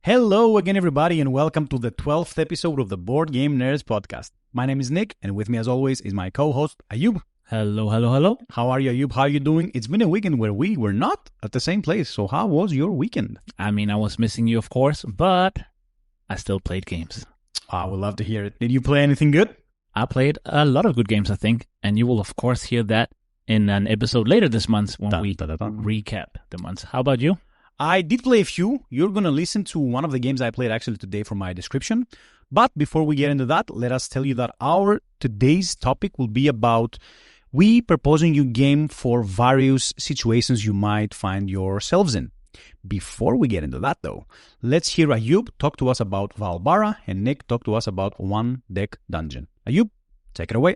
Hello again, everybody, and welcome to the 12th episode of the Board Game Nerds podcast. My name is Nick, and with me, as always, is my co-host, Ayub. Hello. How are you, Ayub? How are you doing? It's been a weekend where we were not at the same place, so how was your weekend? I was missing you, of course, but I still played games. I would love to hear it. Did you play anything good? I played a lot of good games, I think, and you will, of course, hear that in an episode later this month when we recap the months. How about you? I did play a few. You're going to listen to one of the games I played actually today from my description. But before we get into that, let us tell you that our today's topic will be about we proposing you game for various situations you might find yourselves in. Before we get into that, though, let's hear Ayub talk to us about Valbara and Nick talk to us about One Deck Dungeon. Ayub, take it away.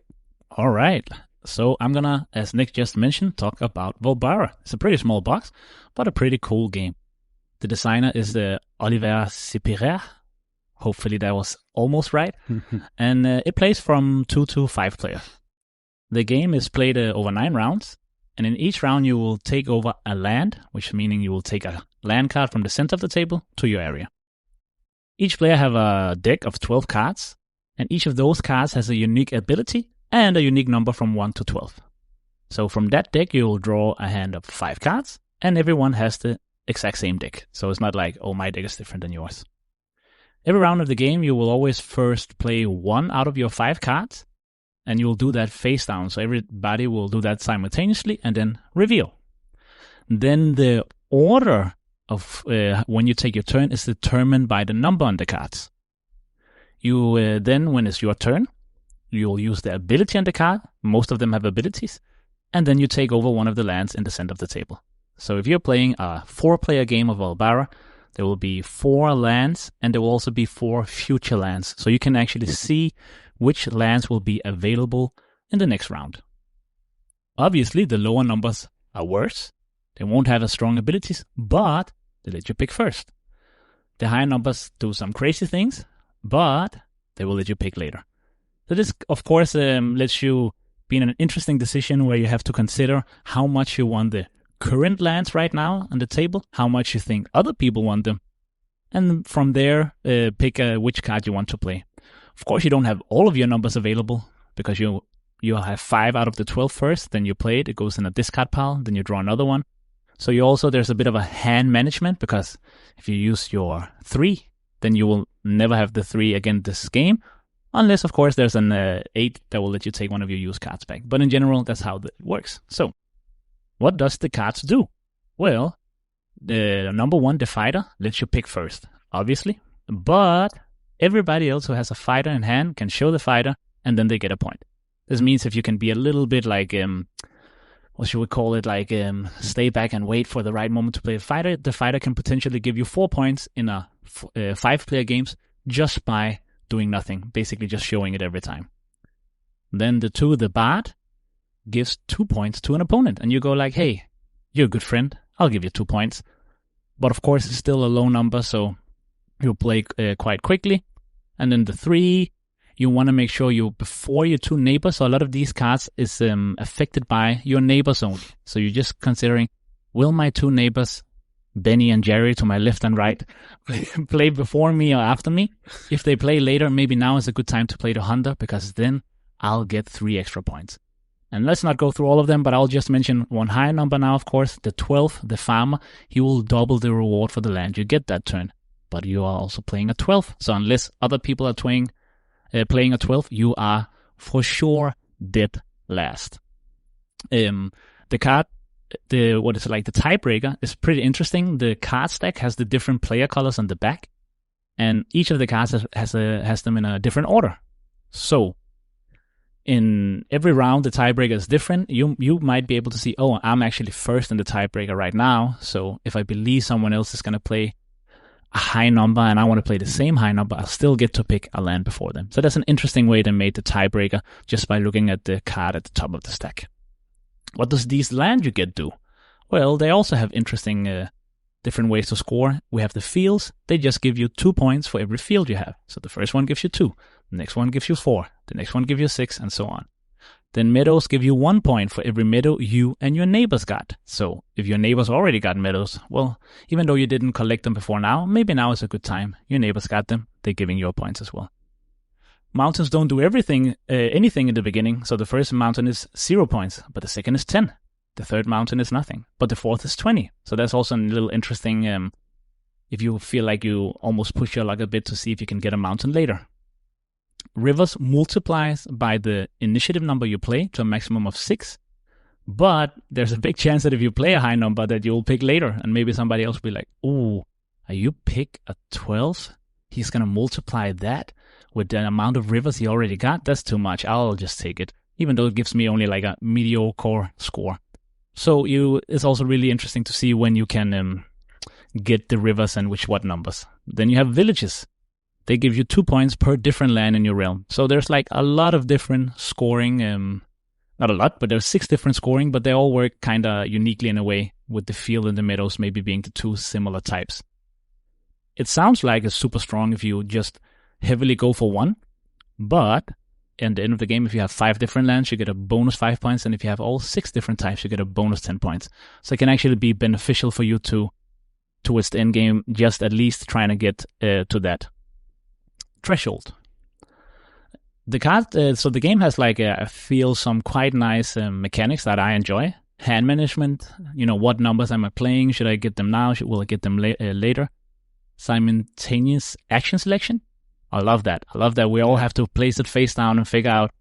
All right. So I'm going to, as Nick just mentioned, talk about Valbara. It's a pretty small box, but a pretty cool game. The designer is Oliver Sipirer. Hopefully that was almost right. And it plays from 2 to 5 players. The game is played over 9 rounds. And in each round you will take over a land, which meaning you will take a land card from the center of the table to your area. Each player have a deck of 12 cards. And each of those cards has a unique ability and a unique number from 1 to 12. So from that deck, you will draw a hand of 5 cards, and everyone has the exact same deck. So it's not like, oh, my deck is different than yours. Every round of the game, you will always first play 1 out of your 5 cards, and you will do that face down. So everybody will do that simultaneously, and then reveal. Then the order of when you take your turn is determined by the number on the cards. You then, when it's your turn, you'll use the ability on the card. Most of them have abilities. And then you take over one of the lands in the center of the table. So if you're playing a 4-player game of Valbara, there will be 4 lands, and there will also be 4 future lands. So you can actually see which lands will be available in the next round. Obviously, the lower numbers are worse. They won't have as strong abilities, but they let you pick first. The higher numbers do some crazy things, but they will let you pick later. So this, of course, lets you be in an interesting decision where you have to consider how much you want the current lands right now on the table, how much you think other people want them, and from there, pick which card you want to play. Of course, you don't have all of your numbers available because you have 5 out of the 12 first, then you play it, it goes in a discard pile, then you draw another one. So there's a bit of a hand management because if you use your 3, then you will never have the 3 again this game. Unless, of course, there's an 8 that will let you take one of your used cards back. But in general, that's how it works. So, what does the cards do? Well, the number 1, the fighter, lets you pick first, obviously. But everybody else who has a fighter in hand can show the fighter, and then they get a point. This means if you can be a little bit like, what should we call it, like stay back and wait for the right moment to play a fighter, the fighter can potentially give you 4 points in a 5-player games just by doing nothing, basically just showing it every time. Then the 2, the bard, gives 2 points to an opponent. And you go like, hey, you're a good friend, I'll give you 2 points. But of course, it's still a low number, so you'll play quite quickly. And then the 3, you want to make sure before your 2 neighbors, so a lot of these cards is affected by your neighbors only. So you're just considering, will my 2 neighbors, Benny and Jerry to my left and right, play before me or after me? If they play later, maybe now is a good time to play the hunter because then I'll get 3 extra points. And let's not go through all of them, but I'll just mention one higher number now, of course. The 12th, the farmer, he will double the reward for the land you get that turn. But you are also playing a 12th. So unless other people are playing a 12th, you are for sure dead last. The card, the tiebreaker is pretty interesting. The card stack has the different player colors on the back, and each of the cards has them in a different order. So in every round, the tiebreaker is different. You might be able to see, oh, I'm actually first in the tiebreaker right now. So if I believe someone else is going to play a high number and I want to play the same high number, I'll still get to pick a land before them. So that's an interesting way they made the tiebreaker just by looking at the card at the top of the stack. What does these land you get do? Well, they also have interesting different ways to score. We have the fields. They just give you 2 points for every field you have. So the first one gives you 2. The next one gives you 4. The next one gives you 6, and so on. Then meadows give you 1 point for every meadow you and your neighbors got. So if your neighbors already got meadows, well, even though you didn't collect them before now, maybe now is a good time. Your neighbors got them, they're giving you points as well. Mountains don't do anything in the beginning. So the first mountain is 0 points, but the second is 10. The third mountain is nothing, but the fourth is 20. So that's also a little interesting if you feel like you almost push your luck a bit to see if you can get a mountain later. Rivers multiplies by the initiative number you play to a maximum of 6. But there's a big chance that if you play a high number that you'll pick later, and maybe somebody else will be like, "Ooh, you pick a 12? He's going to multiply that with the amount of rivers he already got? That's too much. I'll just take it," even though it gives me only like a mediocre score. So it's also really interesting to see when you can get the rivers and what numbers. Then you have villages. They give you 2 points per different land in your realm. So there's like a lot of different scoring. Not a lot, but there's 6 different scoring, but they all work kind of uniquely in a way, with the field and the meadows maybe being the 2 similar types. It sounds like it's super strong if you just heavily go for one, but at the end of the game, if you have 5 different lands, you get a bonus 5 points, and if you have all 6 different types, you get a bonus 10 points. So it can actually be beneficial for you towards the end game, just at least trying to get to that threshold. The card, so the game has like I feel some quite nice mechanics that I enjoy. Hand management, what numbers am I playing? Should I get them now? Will I get them later? Simultaneous action selection. I love that. We all have to place it face down and figure out,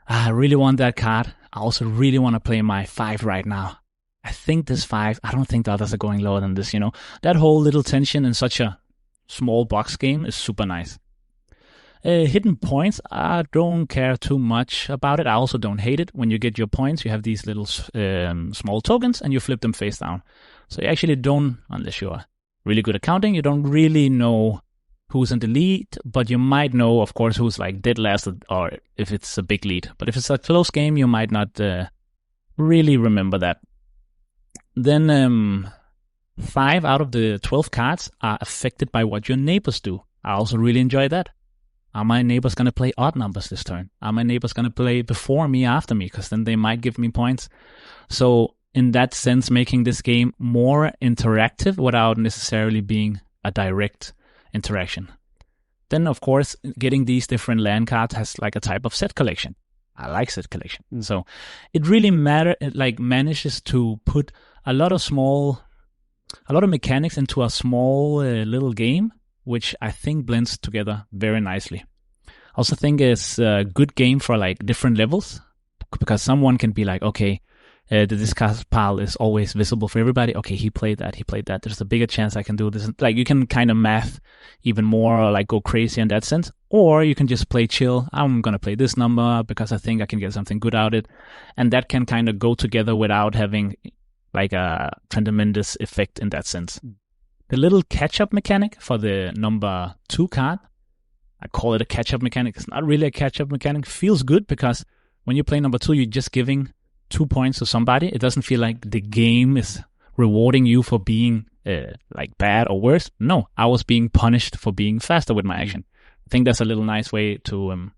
I really want that card. I also really want to play my 5 right now. I think this 5, I don't think the others are going lower than this, That whole little tension in such a small box game is super nice. Hidden points, I don't care too much about it. I also don't hate it. When you get your points, you have these little small tokens and you flip them face down. So you actually don't, unless you're really good at counting, you don't really know who's in the lead, but you might know, of course, who's like dead last, or if it's a big lead. But if it's a close game, you might not really remember that. Then 5 out of the 12 cards are affected by what your neighbors do. I also really enjoy that. Are my neighbors going to play odd numbers this turn? Are my neighbors going to play before me, after me? Because then they might give me points. So in that sense, making this game more interactive without necessarily being a direct interaction. Then, of course, getting these different land cards has like a type of set collection. I like set collection. So it really manages to put a lot of mechanics into a small little game, which I think blends together very nicely. I also think it's a good game for like different levels, because someone can be like, okay, the discard pile is always visible for everybody. Okay, he played that. There's a bigger chance I can do this. Like, you can kind of math even more, or like go crazy in that sense. Or you can just play chill. I'm going to play this number because I think I can get something good out of it. And that can kind of go together without having like a tremendous effect in that sense. The little catch-up mechanic for the number 2 card, I call it a catch-up mechanic. It's not really a catch-up mechanic. Feels good because when you play number 2, you're just giving 2 points to somebody. It doesn't feel like the game is rewarding you for being like bad or worse. No, I was being punished for being faster with my action. I think that's a little nice way to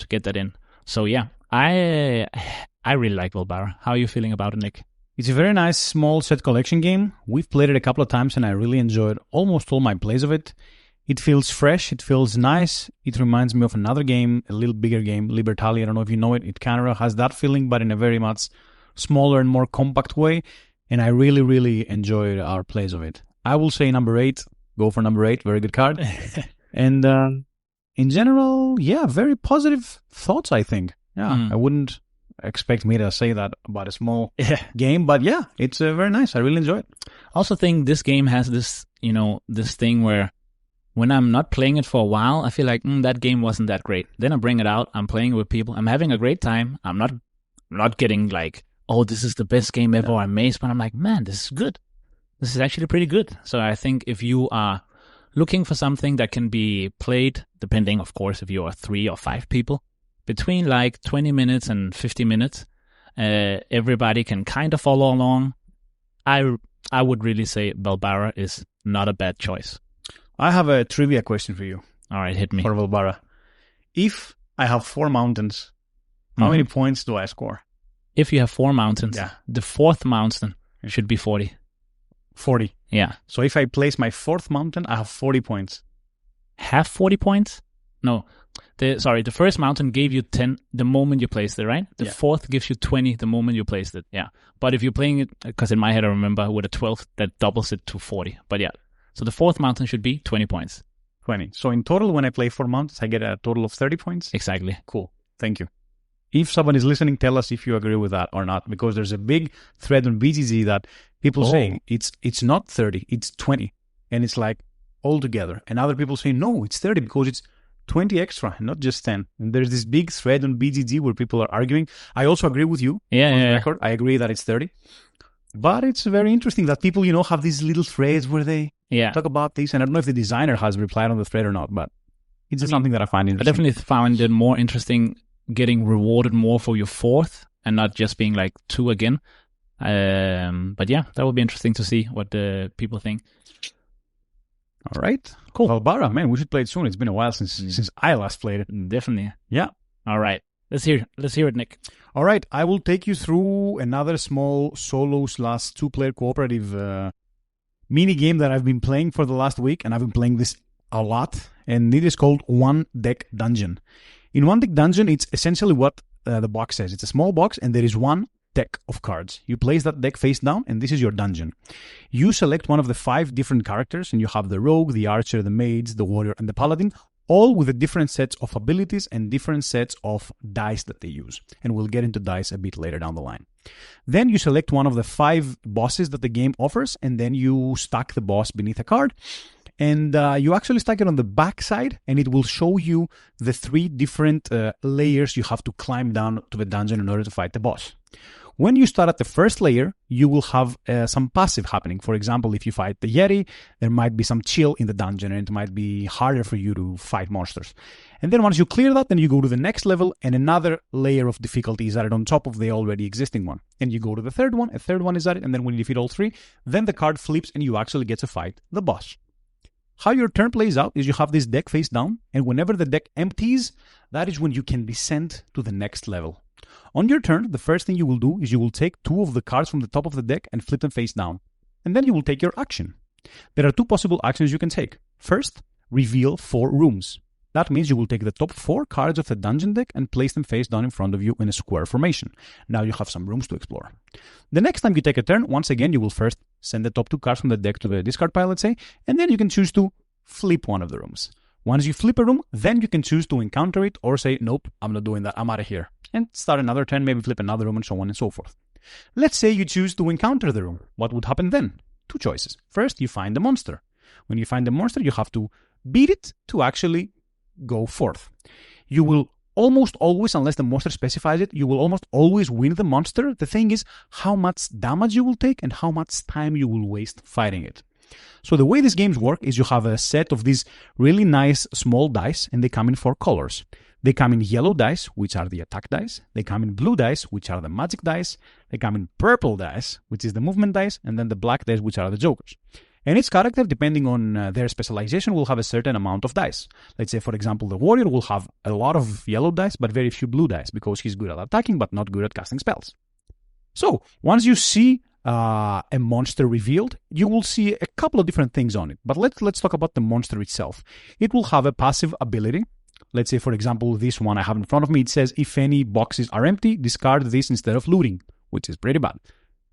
get that in. So yeah, I really like Volbara. How are you feeling about it, Nick? It's a very nice small set collection game. We've played it a couple of times and I really enjoyed almost all my plays of it. It feels fresh, it feels nice. It reminds me of another game, a little bigger game, Libertalia. I don't know if you know it. It kind of has that feeling, but in a very much smaller and more compact way. And I really, really enjoyed our plays of it. I will say number 8. Go for number 8. Very good card. And in general, yeah, very positive thoughts, I think. Yeah, I wouldn't expect me to say that about a small game, but yeah, it's very nice. I really enjoy it. I also think this game has this, this thing where when I'm not playing it for a while, I feel like that game wasn't that great. Then I bring it out, I'm playing it with people, I'm having a great time. I'm not getting like, oh, this is the best game ever, I'm amazed, but I'm like, man, this is good. This is actually pretty good. So I think if you are looking for something that can be played, depending, of course, if you are 3 or 5 people, between like 20 minutes and 50 minutes, everybody can kind of follow along. I would really say Volbara is not a bad choice. I have a trivia question for you. All right, hit me. For Volbara. If I have 4 mountains How many points do I score? If you have 4 mountains, the 4th mountain should be 40. 40. Yeah. So if I place my 4th mountain, I have 40 points. Have 40 points? No. The first mountain gave you 10 the moment you placed it, right? The 4th gives you 20 the moment you placed it. Yeah. But if you're playing it, because in my head I remember with a 12th, that doubles it to 40. But yeah. So the 4th mountain should be 20 points. 20. So in total, when I play 4 mountains, I get a total of 30 points? Exactly. Cool. Thank you. If someone is listening, tell us if you agree with that or not, because there's a big thread on BGG that people saying it's not 30, it's 20. And it's like all together. And other people say, no, it's 30 because it's 20 extra, not just 10. And there's this big thread on BGG where people are arguing. I also agree with you. Record. I agree that it's 30. But it's very interesting that people, have these little threads where they talk about this. And I don't know if the designer has replied on the thread or not, but it's just something that I find interesting. I definitely found it more interesting getting rewarded more for your 4th and not just being like 2 again. But yeah, that would be interesting to see what the people think. All right. Cool. Valbara, man, we should play it soon. It's been a while since I last played it. Definitely. Yeah. All right. Let's hear it, Nick. All right. I will take you through another small solo/2-player cooperative mini game that I've been playing for the last week, and I've been playing this a lot, and it is called One Deck Dungeon. In One Deck Dungeon, it's essentially what the box says. It's a small box, and there is one deck of cards. You place that deck face down, and this is your dungeon. You select one of the 5 different characters, and you have the rogue, the archer, the mage, the warrior, and the paladin, all with a different sets of abilities and different sets of dice that they use. And we'll get into dice a bit later down the line. Then you select one of the 5 bosses that the game offers, and then you stack the boss beneath a card. And you actually stack it on the back side, and it will show you the 3 different layers you have to climb down to the dungeon in order to fight the boss. When you start at the first layer, you will have some passive happening. For example, if you fight the Yeti, there might be some chill in the dungeon, and it might be harder for you to fight monsters. And then once you clear that, then you go to the next level, and another layer of difficulty is added on top of the already existing one. And you go to the third one, a third one is added, and then when you defeat all 3, then the card flips, and you actually get to fight the boss. How your turn plays out is you have this deck face down, and whenever the deck empties, that is when you can descend to the next level. On your turn, the first thing you will do is you will take 2 of the cards from the top of the deck and flip them face down. And then you will take your action. There are 2 possible actions you can take. First, reveal 4 rooms. That means you will take the top 4 cards of the dungeon deck and place them face down in front of you in a square formation. Now you have some rooms to explore. The next time you take a turn, once again, you will first send the top 2 cards from the deck to the discard pile, let's say, and then you can choose to flip one of the rooms. Once you flip a room, then you can choose to encounter it or say, nope, I'm not doing that, I'm out of here. And start another turn, maybe flip another room, and so on and so forth. Let's say you choose to encounter the room. What would happen then? 2 choices. First, you find the monster. When you find the monster, you have to beat it to actually go forth. You will almost always, unless the monster specifies it, you will almost always win the monster. The thing is how much damage you will take and how much time you will waste fighting it. So the way these games work is you have a set of these really nice small dice, and they come in 4 colors. They come in yellow dice, which are the attack dice. They come in blue dice, which are the magic dice. They come in purple dice, which is the movement dice, and then the black dice, which are the jokers. And each character, depending on their specialization, will have a certain amount of dice. Let's say, for example, the warrior will have a lot of yellow dice, but very few blue dice, because he's good at attacking, but not good at casting spells. So, once you see a monster revealed, you will see a couple of different things on it. But let's talk about the monster itself. It will have a passive ability. Let's say, for example, this one I have in front of me, it says, if any boxes are empty, discard this instead of looting, which is pretty bad.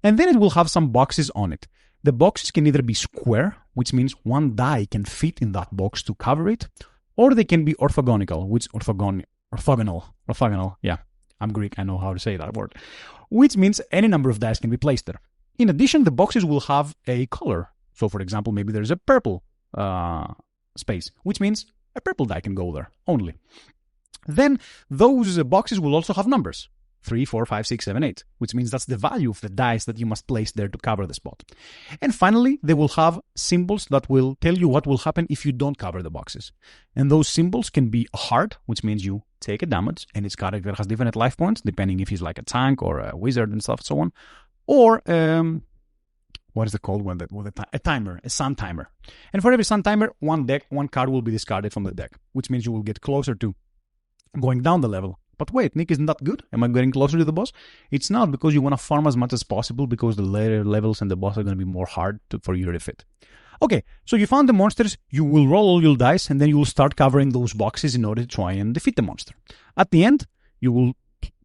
And then it will have some boxes on it. The boxes can either be square, which means one die can fit in that box to cover it, or they can be orthogonal, orthogonal, yeah, I'm Greek, I know how to say that word, which means any number of dice can be placed there. In addition, the boxes will have a color. So, for example, maybe there's a purple space, which means a purple die can go there only. Then those boxes will also have numbers. 3, 4, 5, 6, 7, 8, which means that's the value of the dice that you must place there to cover the spot. And finally, they will have symbols that will tell you what will happen if you don't cover the boxes. And those symbols can be a heart, which means you take a damage, and its character has different life points, depending if he's like a tank or a wizard and stuff, so on. Or, what is it called? A timer, a sun timer. And for every sun timer, one card will be discarded from the deck, which means you will get closer to going down the level. but wait, Nick, isn't that good? Am I getting closer to the boss? It's not, because you want to farm as much as possible, because the later levels and the boss are going to be more hard for you to defeat. Okay, so you found the monsters, you will roll all your dice, and then you will start covering those boxes in order to try and defeat the monster. At the end, you will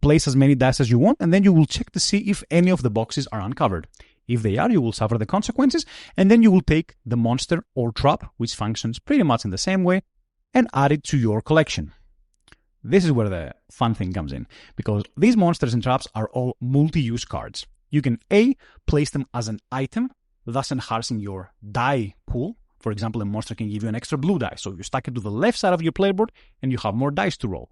place as many dice as you want, and then you will check to see if any of the boxes are uncovered. If they are, you will suffer the consequences, and then you will take the monster or trap, which functions pretty much in the same way, and add it to your collection. This is where the fun thing comes in, because these monsters and traps are all multi-use cards. You can A, place them as an item, thus enhancing your die pool. For example, a monster can give you an extra blue die, so you stack it to the left side of your player board and you have more dice to roll.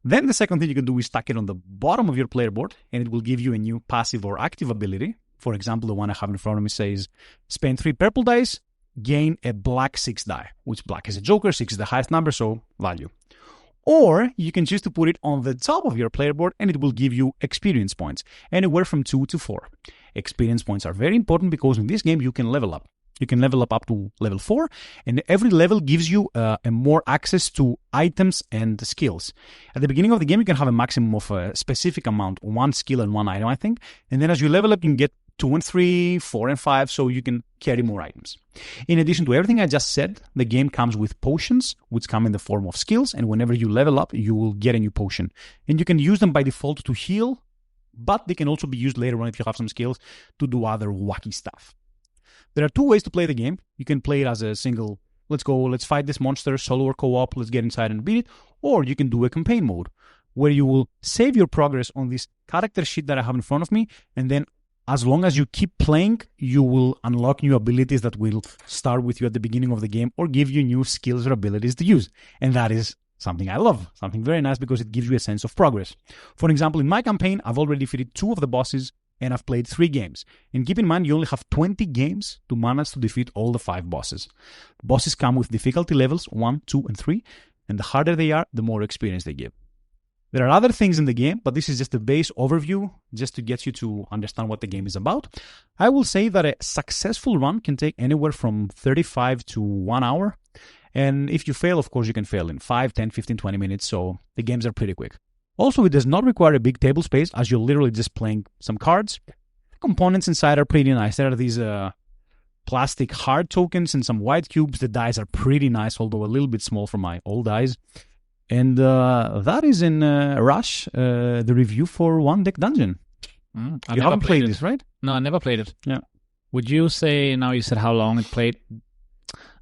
Then the second thing you can do is stack it on the bottom of your player board, and it will give you a new passive or active ability. For example, the one I have in front of me says, spend 3 purple dice, gain a black 6 die, which black is a joker, 6 is the highest number, so value. Or you can choose to put it on the top of your player board, and it will give you experience points, anywhere from 2 to 4. Experience points are very important because in this game you can level up. You can level up to level 4, and every level gives you a more access to items and skills. At the beginning of the game, you can have a maximum of a specific amount, 1 skill and 1 item, I think. And then as you level up, you can get 2 and 3, 4 and 5, so you can carry more items. In addition to everything I just said, the game comes with potions, which come in the form of skills, and whenever you level up, you will get a new potion. And you can use them by default to heal, but they can also be used later on if you have some skills to do other wacky stuff. There are 2 ways to play the game. You can play it as a single, let's fight this monster, solo or co-op, let's get inside and beat it, or you can do a campaign mode, where you will save your progress on this character sheet that I have in front of me, and then as long as you keep playing, you will unlock new abilities that will start with you at the beginning of the game or give you new skills or abilities to use. And that is something I love, something very nice because it gives you a sense of progress. For example, in my campaign, I've already defeated 2 of the bosses and I've played 3 games. And keep in mind, you only have 20 games to manage to defeat all the 5 bosses. Bosses come with difficulty levels 1, 2, and 3, and the harder they are, the more experience they give. There are other things in the game, but this is just a base overview, just to get you to understand what the game is about. I will say that a successful run can take anywhere from 35 to 1 hour. And if you fail, of course, you can fail in 5, 10, 15, 20 minutes, so the games are pretty quick. Also, it does not require a big table space, as you're literally just playing some cards. The components inside are pretty nice. There are these plastic hard tokens and some white cubes. The dice are pretty nice, although a little bit small for my old dice. And that is in Rush, the review for One Deck Dungeon. You haven't played this, right? No, I never played it. Yeah. Would you say, now you said how long it played,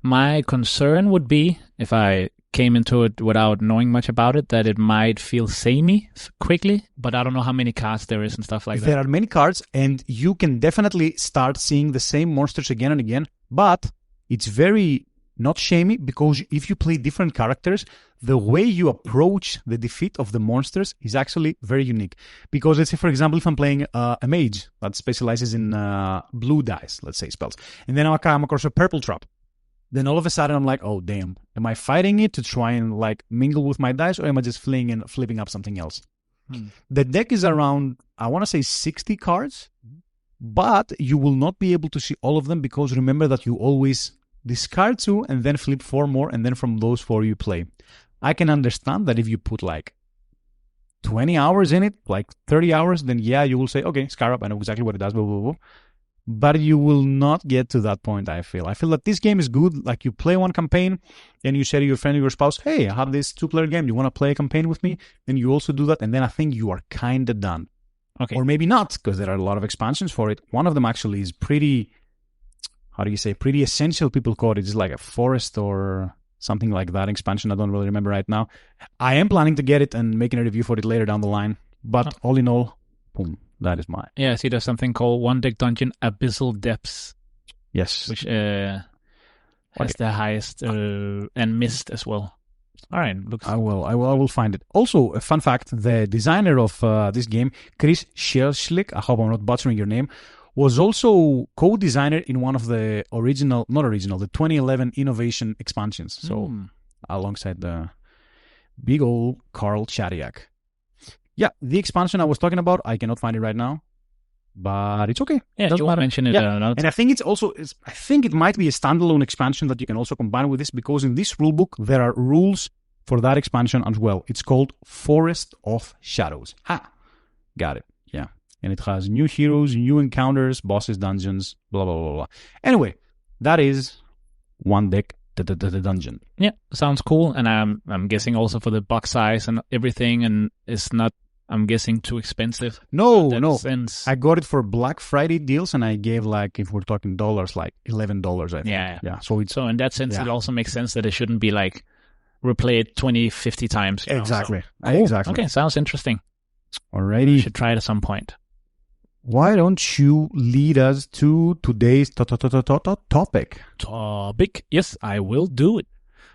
my concern would be, if I came into it without knowing much about it, that it might feel samey quickly, but I don't know how many cards there is and stuff like that. There are many cards, and you can definitely start seeing the same monsters again and again, but it's very not shamey, because if you play different characters, the way you approach the defeat of the monsters is actually very unique. Because let's say, for example, if I'm playing a mage that specializes in blue dice, let's say spells, and then I come across a purple trap, then all of a sudden I'm like, oh damn, am I fighting it to try and like mingle with my dice, or am I just flipping up something else? The deck is around, I want to say 60 cards, but you will not be able to see all of them, because remember that you always discard 2 and then flip 4 more, and then from those 4 you play. I can understand that if you put like 20 hours in it, like 30 hours, then yeah, you will say, okay, Scarab, I know exactly what it does, blah, blah, blah. But you will not get to that point, I feel. I feel that this game is good. Like, you play one campaign, and you say to your friend or your spouse, hey, I have this 2-player game. You want to play a campaign with me? Then you also do that, and then I think you are kind of done. Okay. Or maybe not, because there are a lot of expansions for it. One of them actually is pretty essential, people call it. It's like a forest or something like that expansion. I don't really remember right now. I am planning to get it and making a review for it later down the line. But all in all, boom, that is mine. Yeah, I see there's something called One Deck Dungeon Abyssal Depths. Yes. Which has the highest and mist as well. All right. I will find it. Also, a fun fact, the designer of this game, Chris Scherschlik, I hope I'm not butchering your name, was also co-designer in one of the the 2011 Innovation expansions. So, alongside the big old Carl Chadiak. Yeah, the expansion I was talking about, I cannot find it right now, but it's okay. Yeah, you mention it. Yeah. And I think I think it might be a standalone expansion that you can also combine with this, because in this rulebook there are rules for that expansion as well. It's called Forest of Shadows. Ha! Got it. Yeah. And it has new heroes, new encounters, bosses, dungeons, blah, blah, blah, blah. Anyway, that is one deck dungeon. Yeah, sounds cool. And I'm guessing also for the box size and everything, and it's not, I'm guessing, too expensive. No. Sense. I got it for Black Friday deals, and I gave, like, if we're talking dollars, like $11, I think. Yeah. So in that sense, it also makes sense that it shouldn't be like replay it 20, 50 times. Exactly. Cool. Exactly. Okay, sounds interesting. Alrighty. Should try it at some point. Why don't you lead us to today's topic? Yes, I will do it.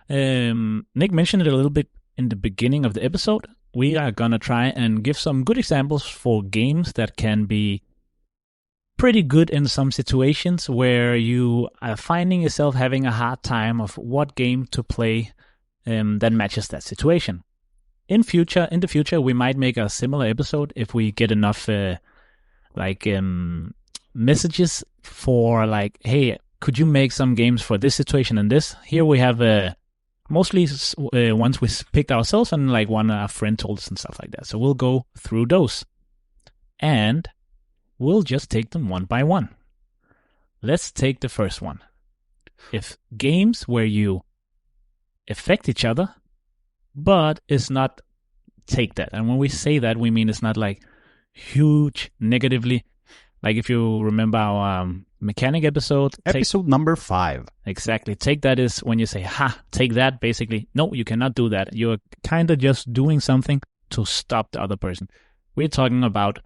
Nick mentioned it a little bit in the beginning of the episode. We are going to try and give some good examples for games that can be pretty good in some situations where you are finding yourself having a hard time of what game to play that matches that situation. In the future, we might make a similar episode if we get enough messages for like, hey, could you make some games for this situation and this? Here we have mostly ones we picked ourselves and like one our friend told us and stuff like that. So we'll go through those. And we'll just take them one by one. Let's take the first one. If games where you affect each other, but it's not take that. And when we say that, we mean it's not like huge negatively. Like if you remember our mechanic episode. Episode number 5. Exactly. Take that is when you say, take that, basically. No, you cannot do that. You're kind of just doing something to stop the other person. We're talking about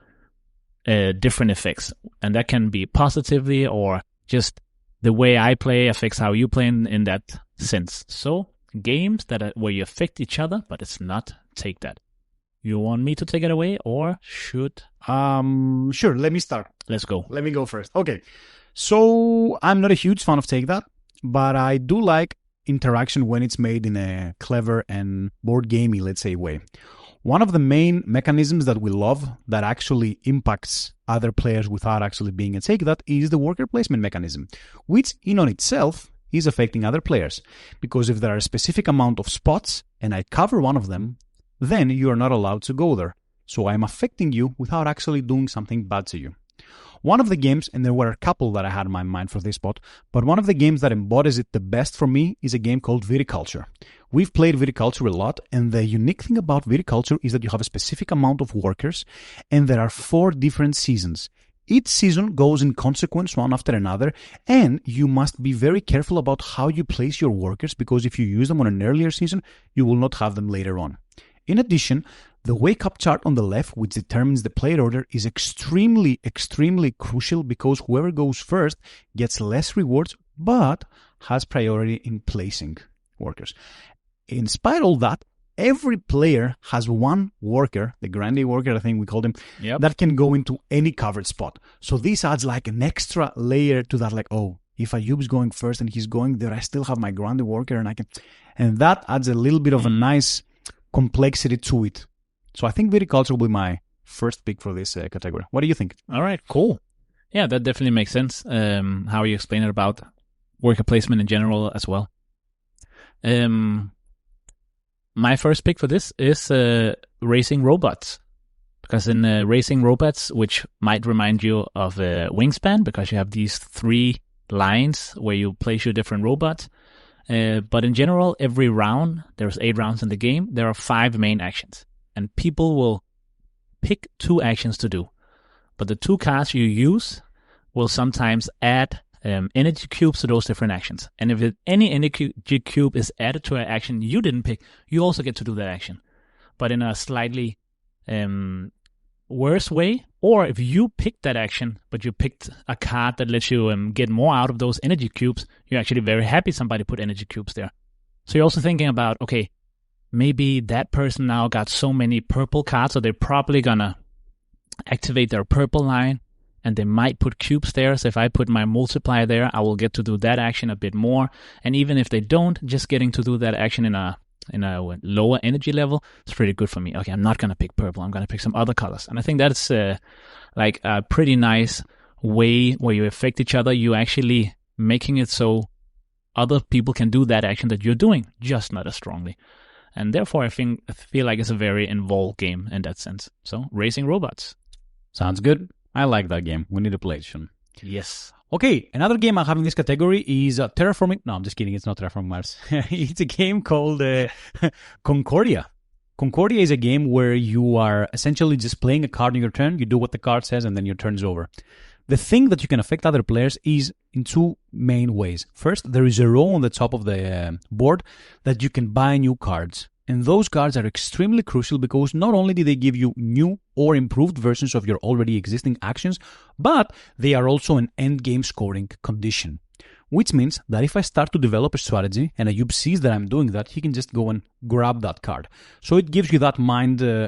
different effects. And that can be positively or just the way I play affects how you play in that sense. So games that are where you affect each other, but it's not take that. You want me to take it away or should? Sure, let me start. Let's go. Let me go first. Okay. So I'm not a huge fan of take that, but I do like interaction when it's made in a clever and board gamey, let's say, way. One of the main mechanisms that we love that actually impacts other players without actually being a take that is the worker placement mechanism, which in on itself is affecting other players. Because if there are a specific amount of spots and I cover one of them, then you are not allowed to go there. So I'm affecting you without actually doing something bad to you. One of the games, and there were a couple that I had in my mind for this spot, but one of the games that embodies it the best for me is a game called Viticulture. We've played Viticulture a lot, and the unique thing about Viticulture is that you have a specific amount of workers, and there are 4 different seasons. Each season goes in consequence one after another, and you must be very careful about how you place your workers, because if you use them on an earlier season, you will not have them later on. In addition, the wake-up chart on the left, which determines the player order, is extremely, extremely crucial because whoever goes first gets less rewards, but has priority in placing workers. In spite of all that, every player has one worker, the grande worker, I think we called him, that can go into any covered spot. So this adds like an extra layer to that, like, oh, if Ayub's going first and he's going there, I still have my grande worker and I can... And that adds a little bit of a nice complexity to it. So I think Viticulture will be my first pick for this category. What do you think? All right, cool. Yeah, that definitely makes sense. How you explain it about worker placement in general as well. My first pick for this is racing robots. Because in racing robots, which might remind you of Wingspan, because you have these 3 lines where you place your different robots. But in general, every round, there's 8 rounds in the game, there are 5 main actions. And people will pick 2 actions to do. But the 2 cards you use will sometimes add energy cubes to those different actions. And if any energy cube is added to an action you didn't pick, you also get to do that action. But in a slightly worse way. Or if you picked that action, but you picked a card that lets you get more out of those energy cubes, you're actually very happy somebody put energy cubes there. So you're also thinking about, okay, maybe that person now got so many purple cards, so they're probably gonna activate their purple line, and they might put cubes there. So if I put my multiplier there, I will get to do that action a bit more. And even if they don't, just getting to do that action in a lower energy level is pretty good for me. Okay, I'm not gonna pick purple. I'm gonna pick some other colors. And I think that's like a pretty nice way where you affect each other. You actually making it so other people can do that action that you're doing, just not as strongly. And therefore, I feel like it's a very involved game in that sense. So, racing robots. Sounds good. I like that game. We need to play it soon. Yes. Okay, another game I have in this category is Terraforming. No, I'm just kidding. It's not Terraforming Mars. It's a game called Concordia. Concordia is a game where you are essentially just playing a card in your turn. You do what the card says, and then your turn is over. The thing that you can affect other players is in two main ways. First, there is a row on the top of the board that you can buy new cards. And those cards are extremely crucial because not only do they give you new or improved versions of your already existing actions, but they are also an endgame scoring condition. Which means that if I start to develop a strategy and Ayub sees that I'm doing that, he can just go and grab that card. So it gives you that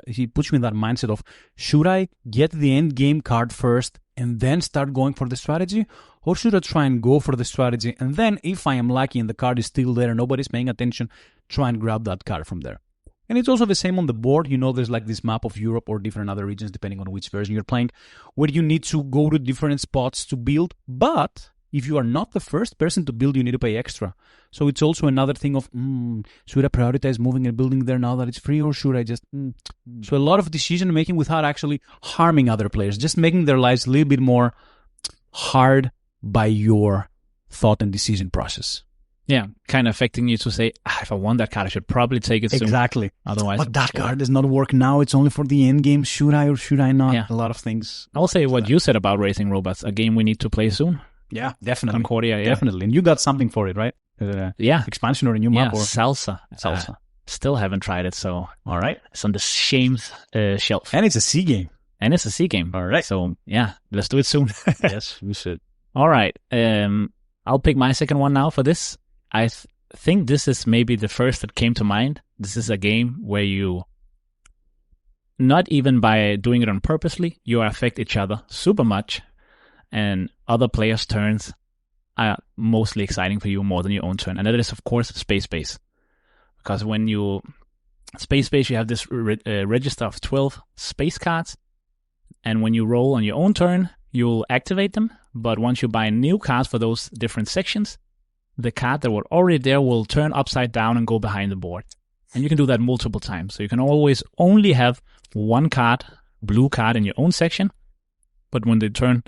he puts you in that mindset of, should I get the end game card first and then start going for the strategy? Or should I try and go for the strategy and then, if I am lucky and the card is still there and nobody's paying attention, try and grab that card from there? And it's also the same on the board. You know, there's like this map of Europe or different other regions, depending on which version you're playing, where you need to go to different spots to build. But if you are not the first person to build, you need to pay extra. So it's also another thing of, should I prioritize moving and building there now that it's free, or should I just... So a lot of decision making without actually harming other players, just making their lives a little bit more hard by your thought and decision process. Yeah, kind of affecting you to say, if I want that card, I should probably take it soon. Exactly. Otherwise, but that card does not work now. It's only for the end game. Should I or should I not? Yeah. A lot of things. I'll say what you said about racing robots, a game we need to play soon. Yeah, definitely. Concordia, yeah. Definitely. And you got something for it, right? Yeah. Expansion or a new map? Yeah, or Salsa. Salsa. Still haven't tried it, so... All right. It's on the shame's shelf. And it's a C game. And it's a C game. All right. So, yeah, let's do it soon. Yes, we should. All right. I'll pick my second one now for this. I think this is maybe the first that came to mind. This is a game where you, not even by doing it on purposely, you affect each other super much, and other players' turns are mostly exciting for you more than your own turn. And that is, of course, Space Base. Because when you... Space Base, you have this register of 12 space cards, and when you roll on your own turn, you'll activate them. But once you buy new cards for those different sections, the card that were already there will turn upside down and go behind the board. And you can do that multiple times. So you can always only have one card, blue card in your own section, but when they turn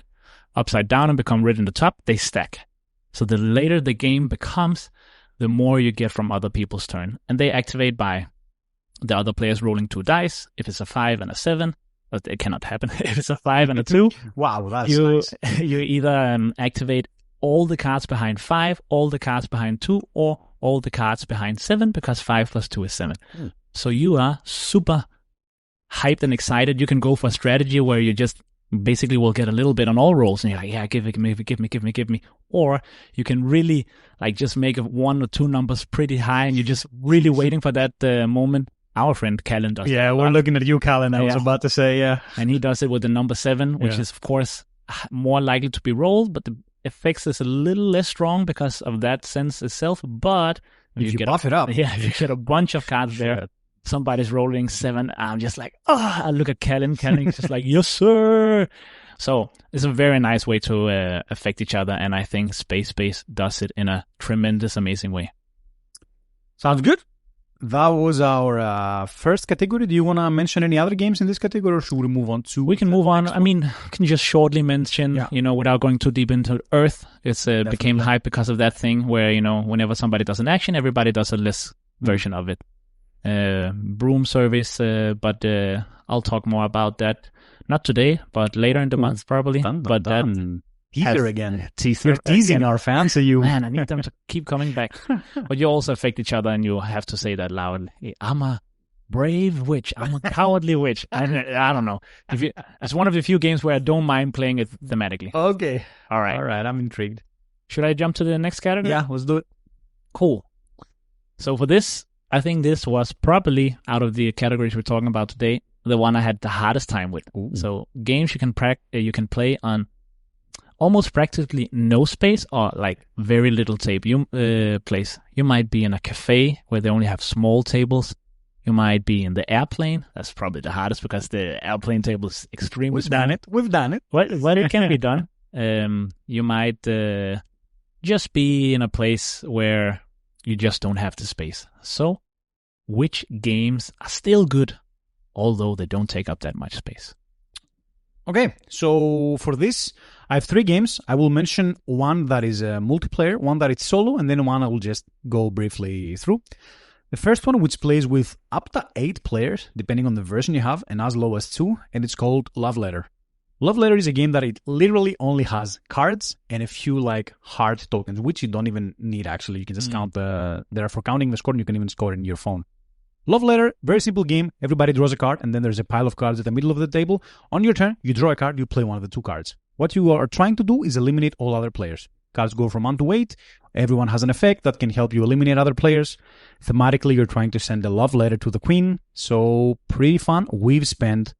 upside down and become red in the top, they stack. So the later the game becomes, the more you get from other people's turn. And they activate by the other players rolling 2 dice. If it's a 5 and a 7, but it cannot happen. If it's a 5 and a 2, wow, that's nice. nice. You either activate all the cards behind 5, all the cards behind 2, or all the cards behind 7, because 5 plus 2 is 7. So you are super hyped and excited. You can go for a strategy where you just basically will get a little bit on all rolls, and you're like, yeah, give me. Or you can really like just make 1 or 2 numbers pretty high, and you're just really waiting for that moment. Our friend Callan does. Yeah, we're looking at you, Callan. I was about to say, yeah. And he does it with the number 7, which is, of course, more likely to be rolled, but the effects is a little less strong because of that sense itself. But if you buff it up. Yeah, if you get a bunch of cards there, somebody's rolling 7, I'm just like, I look at Callan. Callan's just like, yes, sir. So it's a very nice way to affect each other, and I think Space Base does it in a tremendous, amazing way. Sounds good. That was our first category. Do you want to mention any other games in this category, or should we move on to... We can move on. I mean, I can just shortly mention, without going too deep into Earth, it's became hype because of that thing where, whenever somebody does an action, everybody does a less version of it. Broom service, but I'll talk more about that. Not today, but later in the month, probably. That teaser again. Teaser. You're teasing our fans, are you? Man, I need them to keep coming back. But you also affect each other, and you have to say that loud. I'm a brave witch. I'm a cowardly witch. I don't know. It's one of the few games where I don't mind playing it thematically. Okay. All right. I'm intrigued. Should I jump to the next category? Yeah, let's do it. Cool. So for this, I think this was probably, out of the categories we're talking about today, the one I had the hardest time with. Ooh. So games you can play on almost practically no space, or like very little place. You might be in a cafe where they only have small tables. You might be in the airplane. That's probably the hardest because the airplane table is extremely small. We've done it. Well, it can be done. You might just be in a place where you just don't have the space. So which games are still good, although they don't take up that much space. Okay, so for this, I have 3 games. I will mention one that is a multiplayer, one that is solo, and then one I will just go briefly through. The first one, which plays with up to 8 players, depending on the version you have, and as low as 2, and it's called Love Letter. Love Letter is a game that it literally only has cards and a few like heart tokens, which you don't even need actually. You can just count they're for counting the score, and you can even score it in your phone. Love Letter, very simple game. Everybody draws a card, and then there's a pile of cards at the middle of the table. On your turn, you draw a card, you play one of the 2 cards. What you are trying to do is eliminate all other players. Cards go from 1 to 8. Everyone has an effect that can help you eliminate other players. Thematically, you're trying to send a love letter to the queen. So, pretty fun. We've spent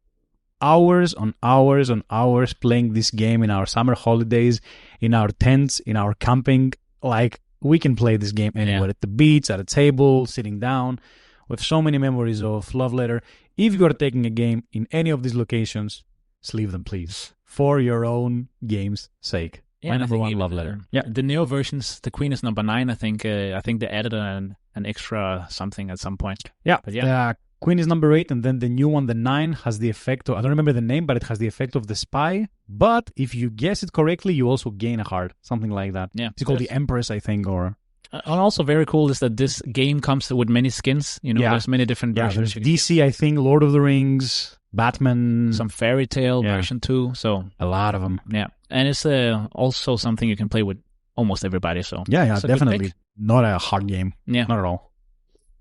hours on hours on hours playing this game in our summer holidays, in our tents, in our camping. Like, we can play this game anywhere, at the beach, at a table, sitting down. We have so many memories of Love Letter. If you are taking a game in any of these locations, sleeve them, please, for your own game's sake. Yeah, My number 1, Love Letter. Yeah, the neo versions, the Queen is number 9. I think they added an extra something at some point. Yeah, but yeah. Queen is number 8, and then the new one, the 9, has the effect of, I don't remember the name, but it has the effect of the spy. But if you guess it correctly, you also gain a heart, something like that. Yeah, it's called the Empress, I think, or... And also very cool is that this game comes with many skins. You know, there's many different versions. There's DC, I think, Lord of the Rings, Batman. Some fairy tale version too. So a lot of them. Yeah. And it's also something you can play with almost everybody. So yeah, definitely. Not a hard game. Yeah. Not at all.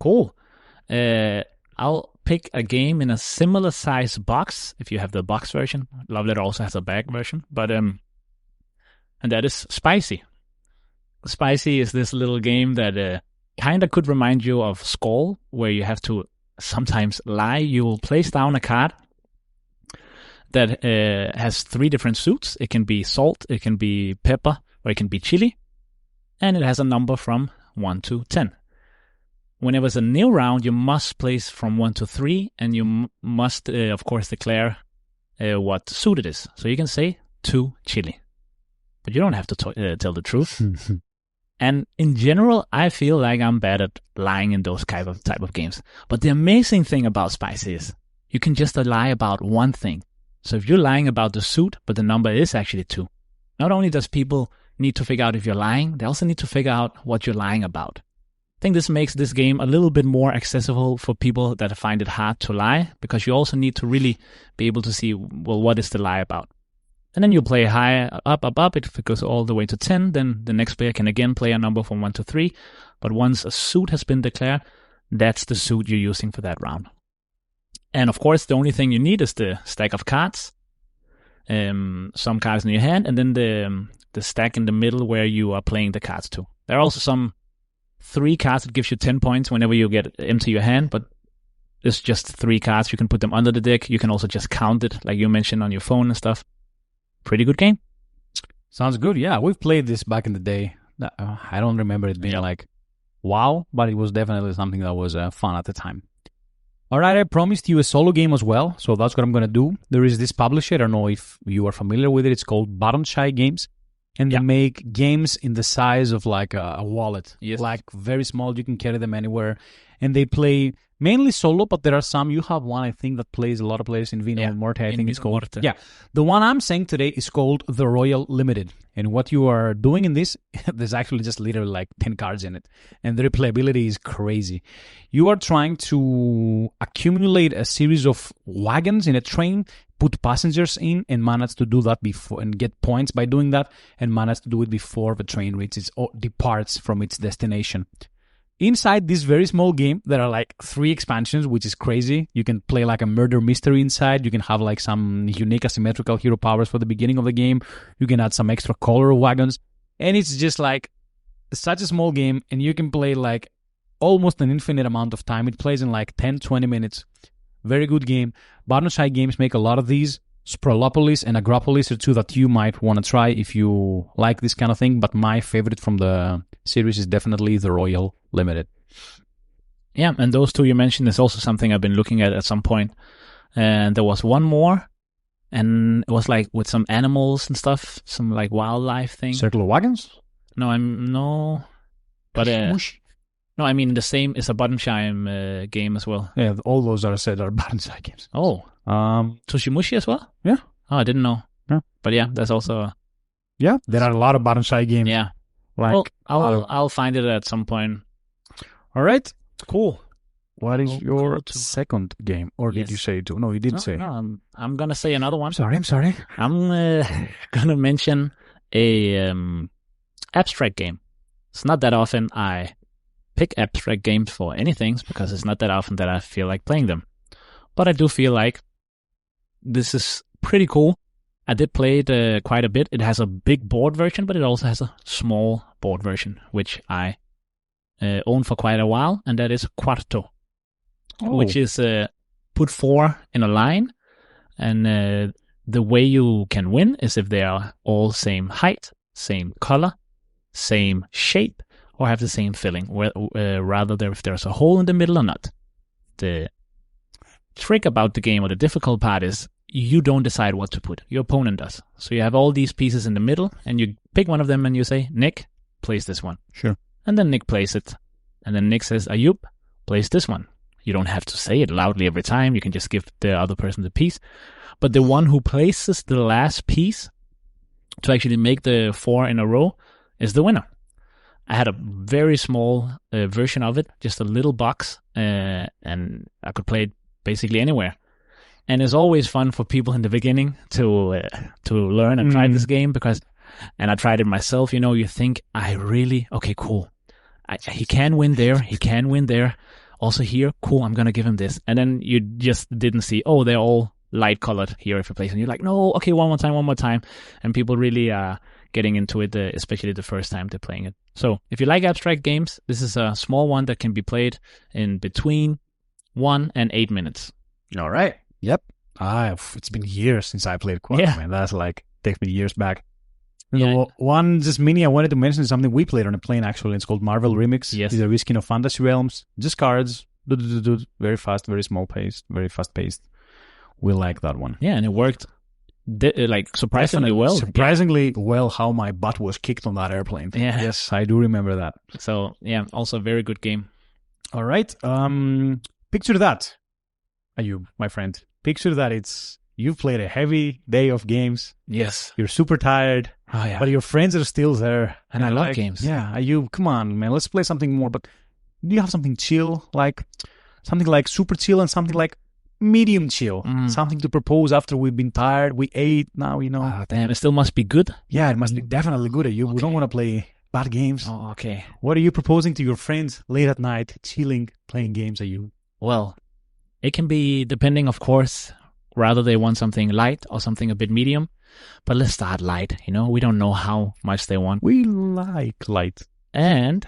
Cool. I'll pick a game in a similar size box if you have the box version. Love Letter also has a bag version. But and that is Spicy. Spicy is this little game that kind of could remind you of Skull, where you have to sometimes lie. You will place down a card that has 3 different suits. It can be salt, it can be pepper, or it can be chili. And it has a number from 1 to 10. Whenever it's a new round, you must place from 1 to 3, and you must, of course, declare what suit it is. So you can say 2 chili. But you don't have to tell the truth. And in general, I feel like I'm bad at lying in those type of games. But the amazing thing about Spicy is you can just lie about one thing. So if you're lying about the suit, but the number is actually 2, not only does people need to figure out if you're lying, they also need to figure out what you're lying about. I think this makes this game a little bit more accessible for people that find it hard to lie, because you also need to really be able to see, well, what is the lie about? And then you play high, up. If it goes all the way to 10, then the next player can again play a number from 1 to 3. But once a suit has been declared, that's the suit you're using for that round. And of course, the only thing you need is the stack of cards, some cards in your hand, and then the stack in the middle where you are playing the cards to. There are also some 3 cards that gives you 10 points whenever you get empty your hand, but it's just 3 cards. You can put them under the deck. You can also just count it, like you mentioned, on your phone and stuff. Pretty good game. Sounds good. Yeah, we've played this back in the day. I don't remember it being like wow, but it was definitely something that was fun at the time. All right, I promised you a solo game as well, so that's what I'm going to do. There is this publisher, I don't know if you are familiar with it. It's called Button Shy Games, and they make games in the size of like a wallet. Yes. Like very small, you can carry them anywhere. And they play mainly solo, but there are some. You have one, I think, that plays a lot of players in Vino Morte, I think it's called. Morte. Yeah. The one I'm saying today is called The Royal Limited. And what you are doing in this, there's actually just literally like 10 cards in it. And the replayability is crazy. You are trying to accumulate a series of wagons in a train, put passengers in, and manage to do that before, and get points by doing that, and manage to do it before the train reaches or departs from its destination. Inside this very small game, there are like 3 expansions, which is crazy. You can play like a murder mystery inside. You can have like some unique asymmetrical hero powers for the beginning of the game. You can add some extra color wagons. And it's just like such a small game, and you can play like almost an infinite amount of time. It plays in like 10, 20 minutes. Very good game. Button Shy Games make a lot of these. Sprolopolis and Agropolis are 2 that you might want to try if you like this kind of thing. But my favorite from the series is definitely The Royal Limited. Yeah, and those 2 you mentioned is also something I've been looking at some point. And there was one more, and it was like with some animals and stuff, some like wildlife thing. Circular Wagons? No, but No, I mean the same is a Bottomshine game as well. Yeah, all those are said are Bottomshine games. Oh, Toshimushi as well? Yeah. Oh, I didn't know. Yeah. But yeah, that's also yeah. There are a lot of Bottomshine games. yeah. Like I'll find it at some point. All right. Cool. What is your second game? Or did you say two? No, you didn't say. No, I'm gonna say another one. I'm sorry. I'm gonna mention a abstract game. It's not that often I pick abstract games for anything because it's not that often that I feel like playing them. But I do feel like this is pretty cool. I did play it quite a bit. It has a big board version, but it also has a small board version, which I own for quite a while, and that is Quarto, which is put 4 in a line, and the way you can win is if they are all same height, same color, same shape, or have the same filling, rather than if there's a hole in the middle or not. The trick about the game, or the difficult part, is you don't decide what to put. Your opponent does. So you have all these pieces in the middle, and you pick one of them and you say, Nick, place this one. Sure. And then Nick plays it. And then Nick says, Ayub, place this one. You don't have to say it loudly every time. You can just give the other person the piece. But the one who places the last piece to actually make the 4 in a row is the winner. I had a very small version of it, just a little box, and I could play it basically anywhere. And it's always fun for people in the beginning to learn and try this game and I tried it myself. You know, you think, okay, cool. He can win there. He can win there. Also here, cool, I'm going to give him this. And then you just didn't see, they're all light colored here if you place. And you're like, no, okay, one more time. And people really are getting into it, especially the first time they're playing it. So if you like abstract games, this is a small one that can be played in between 1 and 8 minutes. All right. Yep. It's been years since I played Quarto, man. That's takes me years back. One just mini I wanted to mention is something we played on a plane, actually. It's called Marvel Remix. Yes. It's a Riskin of Fantasy Realms. Just cards. Very fast, very small paced, very fast paced. We like that one. Yeah, and it worked surprisingly well. Surprisingly well how my butt was kicked on that airplane. Yeah. Yes, I do remember that. So, yeah, also a very good game. All right. Picture that, Ayub, my friend. Picture that you've played a heavy day of games. Yes. You're super tired. Oh, yeah. But your friends are still there. And I love games. Yeah, Ayub, come on, man. Let's play something more. But do you have something chill? Like something like super chill and something like medium chill. Something to propose after we've been tired. We ate now, you know. Oh, damn, it still must be good. Yeah, it must be definitely good, Ayub. Okay. We don't want to play bad games. Oh, okay. What are you proposing to your friends late at night, chilling, playing games, Ayub? Well, it can be depending, of course, rather they want something light or something a bit medium. But let's start light, you know. We don't know how much they want. We like light. And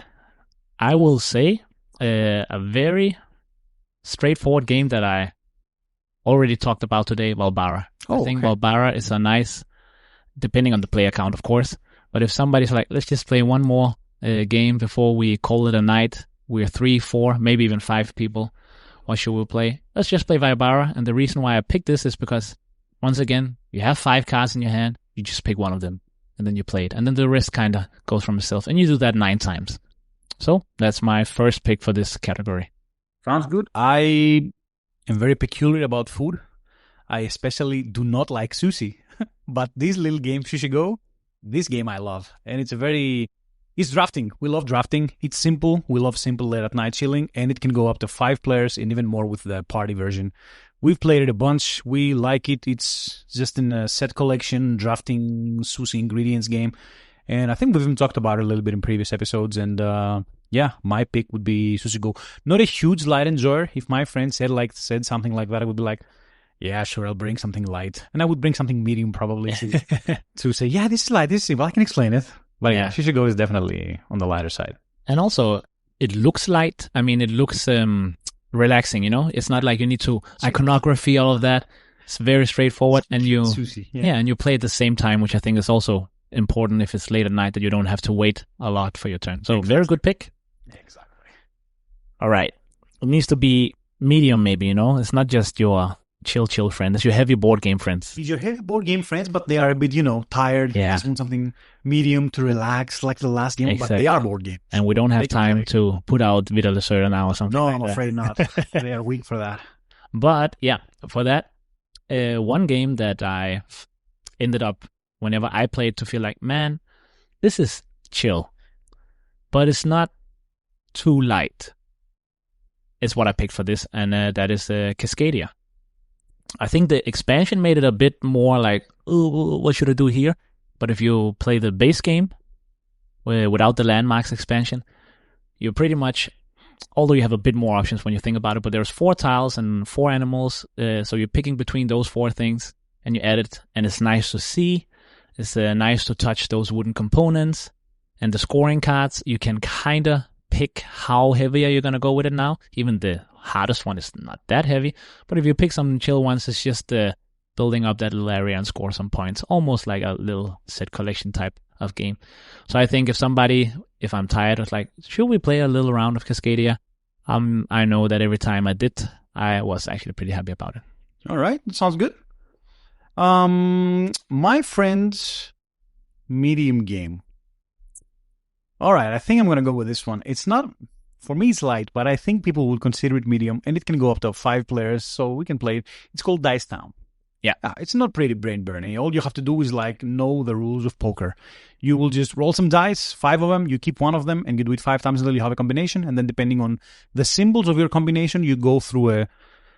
I will say a very straightforward game that I already talked about today, Valbara. I think Valbara is a nice, depending on the player count, of course. But if somebody's like, let's just play one more game before we call it a night. We're 3, 4, maybe even 5 people. What should we play? Let's just play Valbara. And the reason why I picked this is because, once again, you have 5 cards in your hand. You just pick one of them. And then you play it. And then the rest kind of goes from itself. And you do that 9 times. So that's my first pick for this category. Sounds good. I am very peculiar about food. I especially do not like sushi. But this little game, Sushi Go, this game I love. And it's drafting. We love drafting. It's simple. We love simple late at night chilling. And it can go up to 5 players and even more with the party version. We've played it a bunch. We like it. It's just in a set collection, drafting sushi ingredients game. And I think we've even talked about it a little bit in previous episodes. And my pick would be Sushi Go. Not a huge light enjoyer. If my friend said something like that, I would be like, yeah, sure, I'll bring something light. And I would bring something medium probably to say, yeah, this is light, this is simple. I can explain it. But yeah, Sushi Go is definitely on the lighter side. And also, it looks light. I mean, it looks relaxing, you know? It's not like you need to iconography, all of that. It's very straightforward. And you and you play at the same time, which I think is also important if it's late at night that you don't have to wait a lot for your turn. So very good pick. Exactly. All right. It needs to be medium maybe, you know? It's not just your chill friend. It's your heavy board game friends. These are heavy board game friends, but they are a bit, tired. Yeah. Just want something medium to relax, like the last game. But they are board games. And we don't have time to put out Vital Lacerda now or something. No, like I'm that. afraid not. They are weak for that. But yeah, for that, one game that I ended up, whenever I played, to feel like, man, this is chill, but it's not too light, is what I picked for this, and that is Cascadia. I think the expansion made it a bit more like, oh, what should I do here? But if you play the base game without the landmarks expansion, you're pretty much, although you have a bit more options when you think about it, but there's 4 tiles and 4 animals, so you're picking between those 4 things, and you add it, and it's nice to see. It's nice to touch those wooden components, and the scoring cards, you can kind of pick how heavy are you going to go with it now. Even the hardest one is not that heavy, but if you pick some chill ones, it's just building up that little area and score some points, almost like a little set collection type of game. So I think if I'm tired, it's like, should we play a little round of Cascadia? I know that every time I did, I was actually pretty happy about it. All right, that sounds good. My friend's medium game. All right, I think I'm going to go with this one. It's not, for me it's light, but I think people would consider it medium, and it can go up to 5 players, so we can play it. It's called Dice Town. Yeah. It's not pretty brain-burning. All you have to do is know the rules of poker. You will just roll some dice, 5 of them, you keep 1 of them, and you do it 5 times until you have a combination, and then depending on the symbols of your combination, you go through a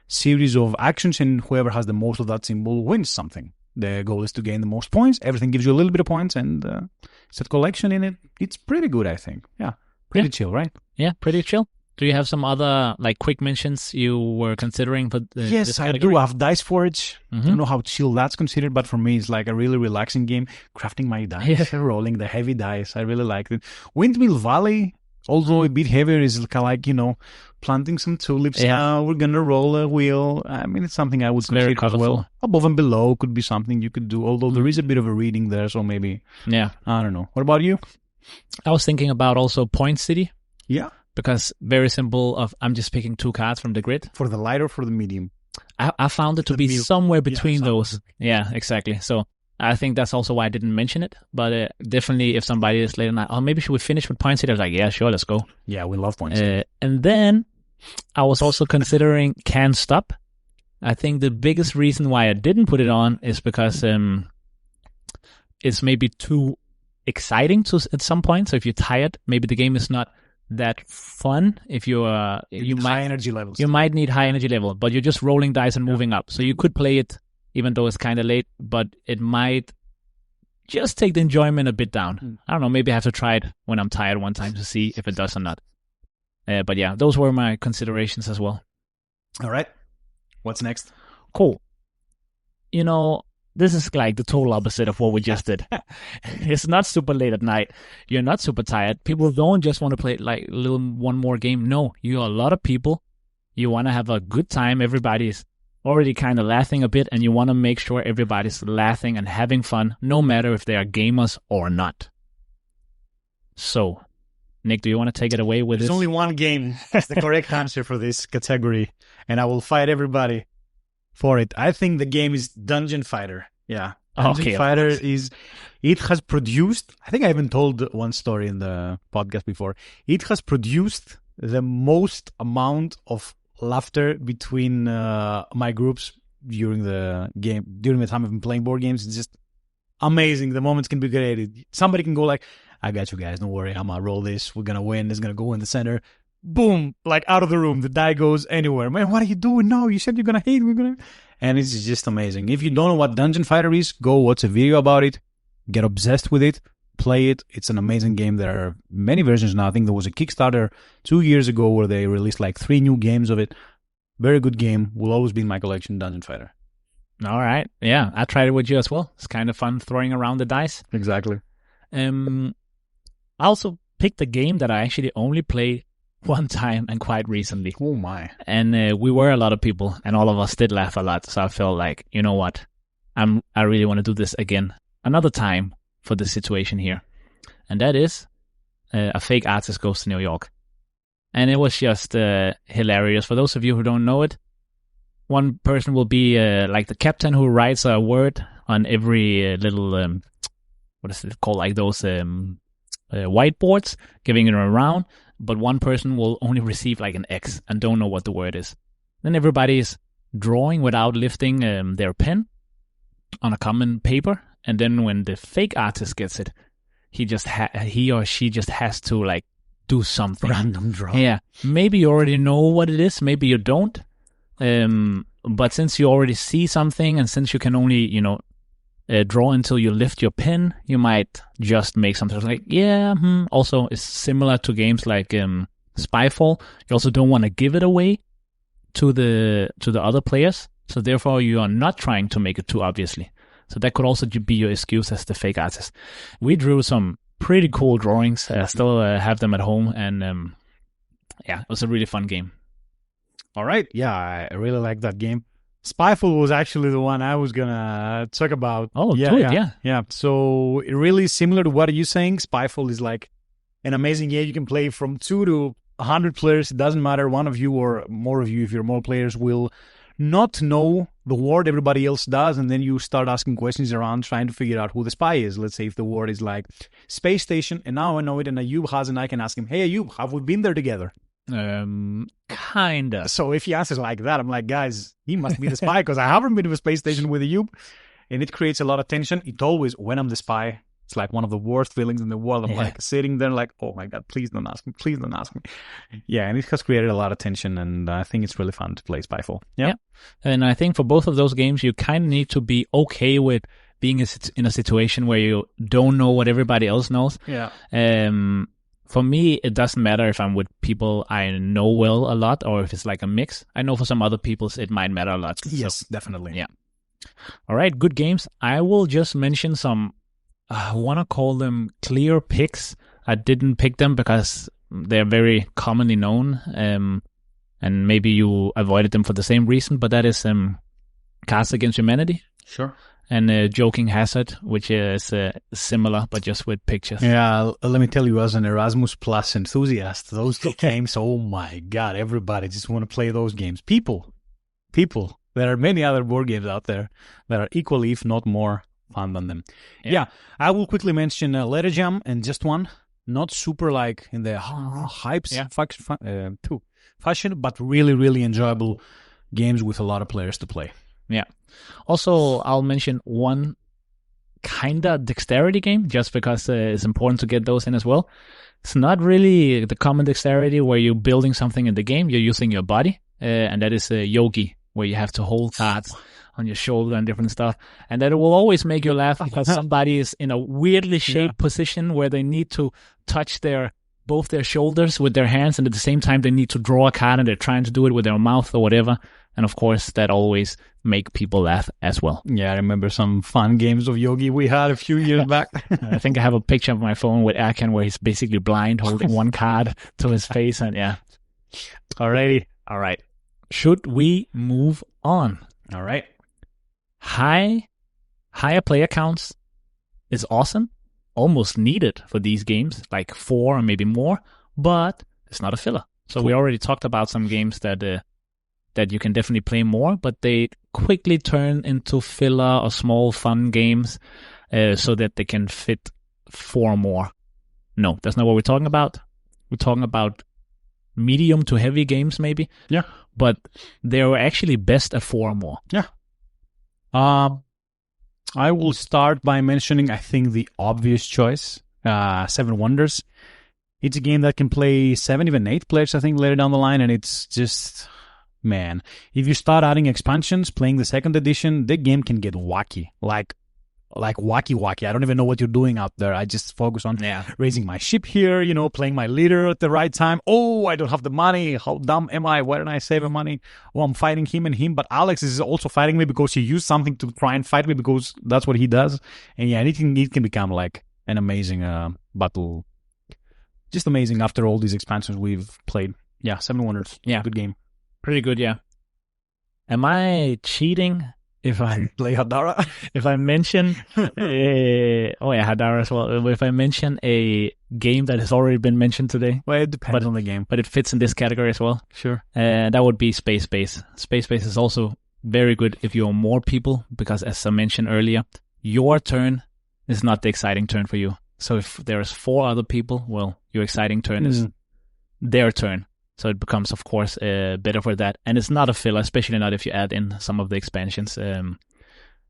series of actions, and whoever has the most of that symbol wins something. The goal is to gain the most points. Everything gives you a little bit of points, and set collection in it. It's pretty good, I think. Yeah, pretty chill, right? Yeah, pretty chill. Do you have some other quick mentions you were considering for Yes, this I category? do have Dice Forge. I don't know how chill that's considered, but for me, it's like a really relaxing game. Crafting my dice, rolling the heavy dice. I really liked it. Windmill Valley, although a bit heavier, is like, planting some tulips. Yeah. We're going to roll a wheel. I mean, it's something I would very consider as well. Above and below could be something you could do, although there is a bit of a reading there, so maybe, I don't know. What about you? I was thinking about also Point City. Yeah. Because very simple, I'm just picking 2 cards from the grid. For the light or for the medium? I found it to be somewhere between those. Yeah, exactly. So I think that's also why I didn't mention it. But definitely if somebody is late at night, maybe should we finish with Point City? I was like, yeah, sure, let's go. Yeah, we love Point City. And then I was also considering Can't Stop. I think the biggest reason why I didn't put it on is because it's maybe too exciting at some point. So if you're tired, maybe the game is not that fun. If you might high energy levels, you might need high energy level, but you're just rolling dice and moving up. So you could play it even though it's kind of late, but it might just take the enjoyment a bit down. I don't know. Maybe I have to try it when I'm tired one time to see if it does or not. But yeah, those were my considerations as well. All right. What's next? Cool. This is like the total opposite of what we just did. It's not super late at night. You're not super tired. People don't just want to play like one more game. No, you're a lot of people. You want to have a good time. Everybody's already kind of laughing a bit, and you want to make sure everybody's laughing and having fun, no matter if they are gamers or not. So, Nick, do you want to take it away with this? There's only one game. It's the correct answer for this category, and I will fight everybody for it. I think the game is Dungeon Fighter. Yeah. Dungeon Fighter it has produced, I think I even told one story in the podcast before. It has produced the most amount of laughter between my groups during the time I've been playing board games. It's just amazing. The moments can be created. Somebody can go like, I got you guys, don't worry, I'm gonna roll this, we're gonna win, it's gonna go in the center. Boom, like out of the room, the die goes anywhere. Man, what are you doing? No, you said you're gonna hate, and it's just amazing. If you don't know what Dungeon Fighter is, go watch a video about it, get obsessed with it, play it. It's an amazing game. There are many versions now. I think there was a Kickstarter 2 years ago where they released like 3 new games of it. Very good game. Will always be in my collection, Dungeon Fighter. All right. Yeah, I tried it with you as well. It's kind of fun throwing around the dice. Exactly. I also picked a game that I actually only played one time and quite recently. Oh my. And we were a lot of people, and all of us did laugh a lot. So I felt like, you know what? I really want to do this again another time for this situation here. And that is A Fake Artist Goes to New York. And it was just hilarious. For those of you who don't know it, one person will be like the captain who writes a word on every little what is it called, like those whiteboards, giving it around. But one person will only receive like an X and don't know what the word is. Then everybody is drawing without lifting their pen on a common paper, and then when the fake artist gets it, he or she just has to like do something. Random draw. Yeah, maybe you already know what it is, maybe you don't. But since you already see something, and since you can only draw until you lift your pen, you might just make something like Also, it's similar to games like Spyfall. You also don't want to give it away to the other players, so therefore you are not trying to make it too obviously. So that could also be your excuse as the fake artist. We drew some pretty cool drawings. I still have them at home, and it was a really fun game. All right, yeah, I really like that game. Spyfall was actually the one I was gonna talk about. Oh, yeah. So it really similar to what you're saying. Spyfall is like an amazing game. You can play from 2 to 100 players. It doesn't matter. One of you or more of you, if you're more players, will not know the word everybody else does, and then you start asking questions around trying to figure out who the spy is. Let's say if the word is like space station, and now I know it, and Ayub has, and I can ask him, "Hey Ayub, have we been there together?" Kinda. So if he answers like that, I'm like, guys, he must be the spy because I haven't been to a space station with Ayub, and it creates a lot of tension. It always, when I'm the spy, it's like one of the worst feelings in the world. I'm like sitting there like, oh my God, please don't ask me. Please don't ask me. Yeah, and it has created a lot of tension, and I think it's really fun to play Spyfall. Yeah. And I think for both of those games, you kind of need to be okay with being in a situation where you don't know what everybody else knows. Yeah. For me, it doesn't matter if I'm with people I know well a lot or if it's like a mix. I know for some other people it might matter a lot. Yes, definitely. Yeah. All right, good games. I will just mention some, I want to call them clear picks. I didn't pick them because they're very commonly known, and maybe you avoided them for the same reason, but that is Cards Against Humanity. Sure. And Joking Hazard, which is similar, but just with pictures. Yeah, let me tell you, as an Erasmus Plus enthusiast, those two games, oh my God, everybody just want to play those games. People. There are many other board games out there that are equally, if not more, fun than them. Yeah, I will quickly mention Letter Jam and just one. Not super like in the hypes fashion, but really, really enjoyable games with a lot of players to play. Yeah. Also, I'll mention one kinda dexterity game, just because it's important to get those in as well. It's not really the common dexterity where you're building something in the game. You're using your body, and that is Yogi, where you have to hold cards on your shoulder and different stuff. And that will always make you laugh because somebody is in a weirdly shaped position where they need to touch both their shoulders with their hands, and at the same time they need to draw a card, and they're trying to do it with their mouth or whatever. And of course, that always make people laugh as well. Yeah, I remember some fun games of Yogi we had a few years back. I think I have a picture of my phone with Erkan where he's basically blind, holding one card to his face, and yeah. Alrighty. All right. Should we move on? All right. Higher player counts is awesome, almost needed for these games, like 4 or maybe more, but it's not a filler. So we already talked about some games that you can definitely play more, but they quickly turn into filler or small fun games so that they can fit 4 more. No, that's not what we're talking about. We're talking about medium to heavy games maybe. Yeah. But they're actually best at 4 or more. Yeah. I will start by mentioning, I think, the obvious choice, Seven Wonders. It's a game that can play 7, even 8 players, I think, later down the line, and it's just... Man, if you start adding expansions, playing the 2nd edition, the game can get wacky. Like wacky. I don't even know what you're doing out there. I just focus on raising my ship here, playing my leader at the right time. Oh, I don't have the money. How dumb am I? Why don't I save the money? Oh, I'm fighting him. But Alex is also fighting me because he used something to try and fight me because that's what he does. And yeah, it can become like an amazing battle. Just amazing after all these expansions we've played. Yeah, 7 Wonders. Yeah. Good game. Pretty good, yeah. Am I cheating if I play Hadara? If I mention Hadara as well. If I mention a game that has already been mentioned today? Well, it depends on the game. But it fits in this category as well. Sure. That would be Space Base. Space Base is also Very good if you're more people, because as I mentioned earlier, your turn is not the exciting turn for you. So if there's 4 other people, well, your exciting turn is their turn. So it becomes, of course, better for that. And it's not a filler, especially not if you add in some of the expansions.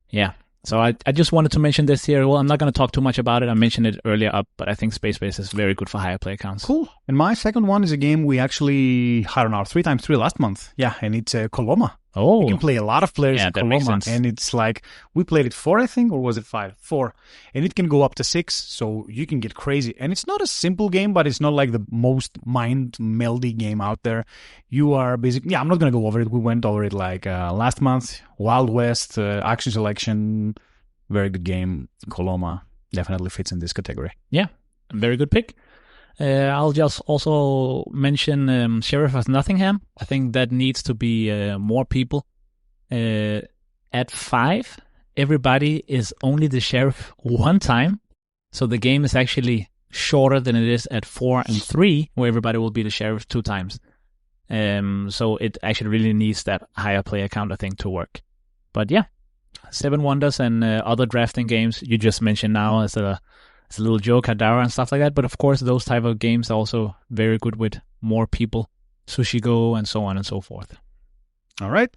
Yeah. So I just wanted to mention this here. Well, I'm not going to talk too much about it. I mentioned it earlier up, but I think Space Base is very good for higher player counts. Cool. And my second one is a game we actually had on our 3x3 last month. Yeah, and it's Coloma. Oh. You can play a lot of players in that makes Coloma. sense. And it's like, we played it 4, I think, or was it 5? 4. And it can go up to 6, so you can get crazy. And it's not a simple game, but it's not like the most mind-meldy game out there. You are basically, I'm not going to go over it. We went over it like last month. Wild West, action selection, very good game. Coloma definitely fits in this category. Yeah, very good pick. I'll just also mention Sheriff of Nottingham. I think that needs to be more people. At 5, everybody is only the sheriff one time. So the game is actually shorter than it is at 4 and 3, where everybody will be the sheriff 2 times. So it actually really needs that higher player count, I think, to work. But yeah, 7 Wonders and other drafting games you just mentioned now as a little joke, Hadara and stuff like that. But of course, those type of games are also very good with more people, Sushi Go and so on and so forth. All right.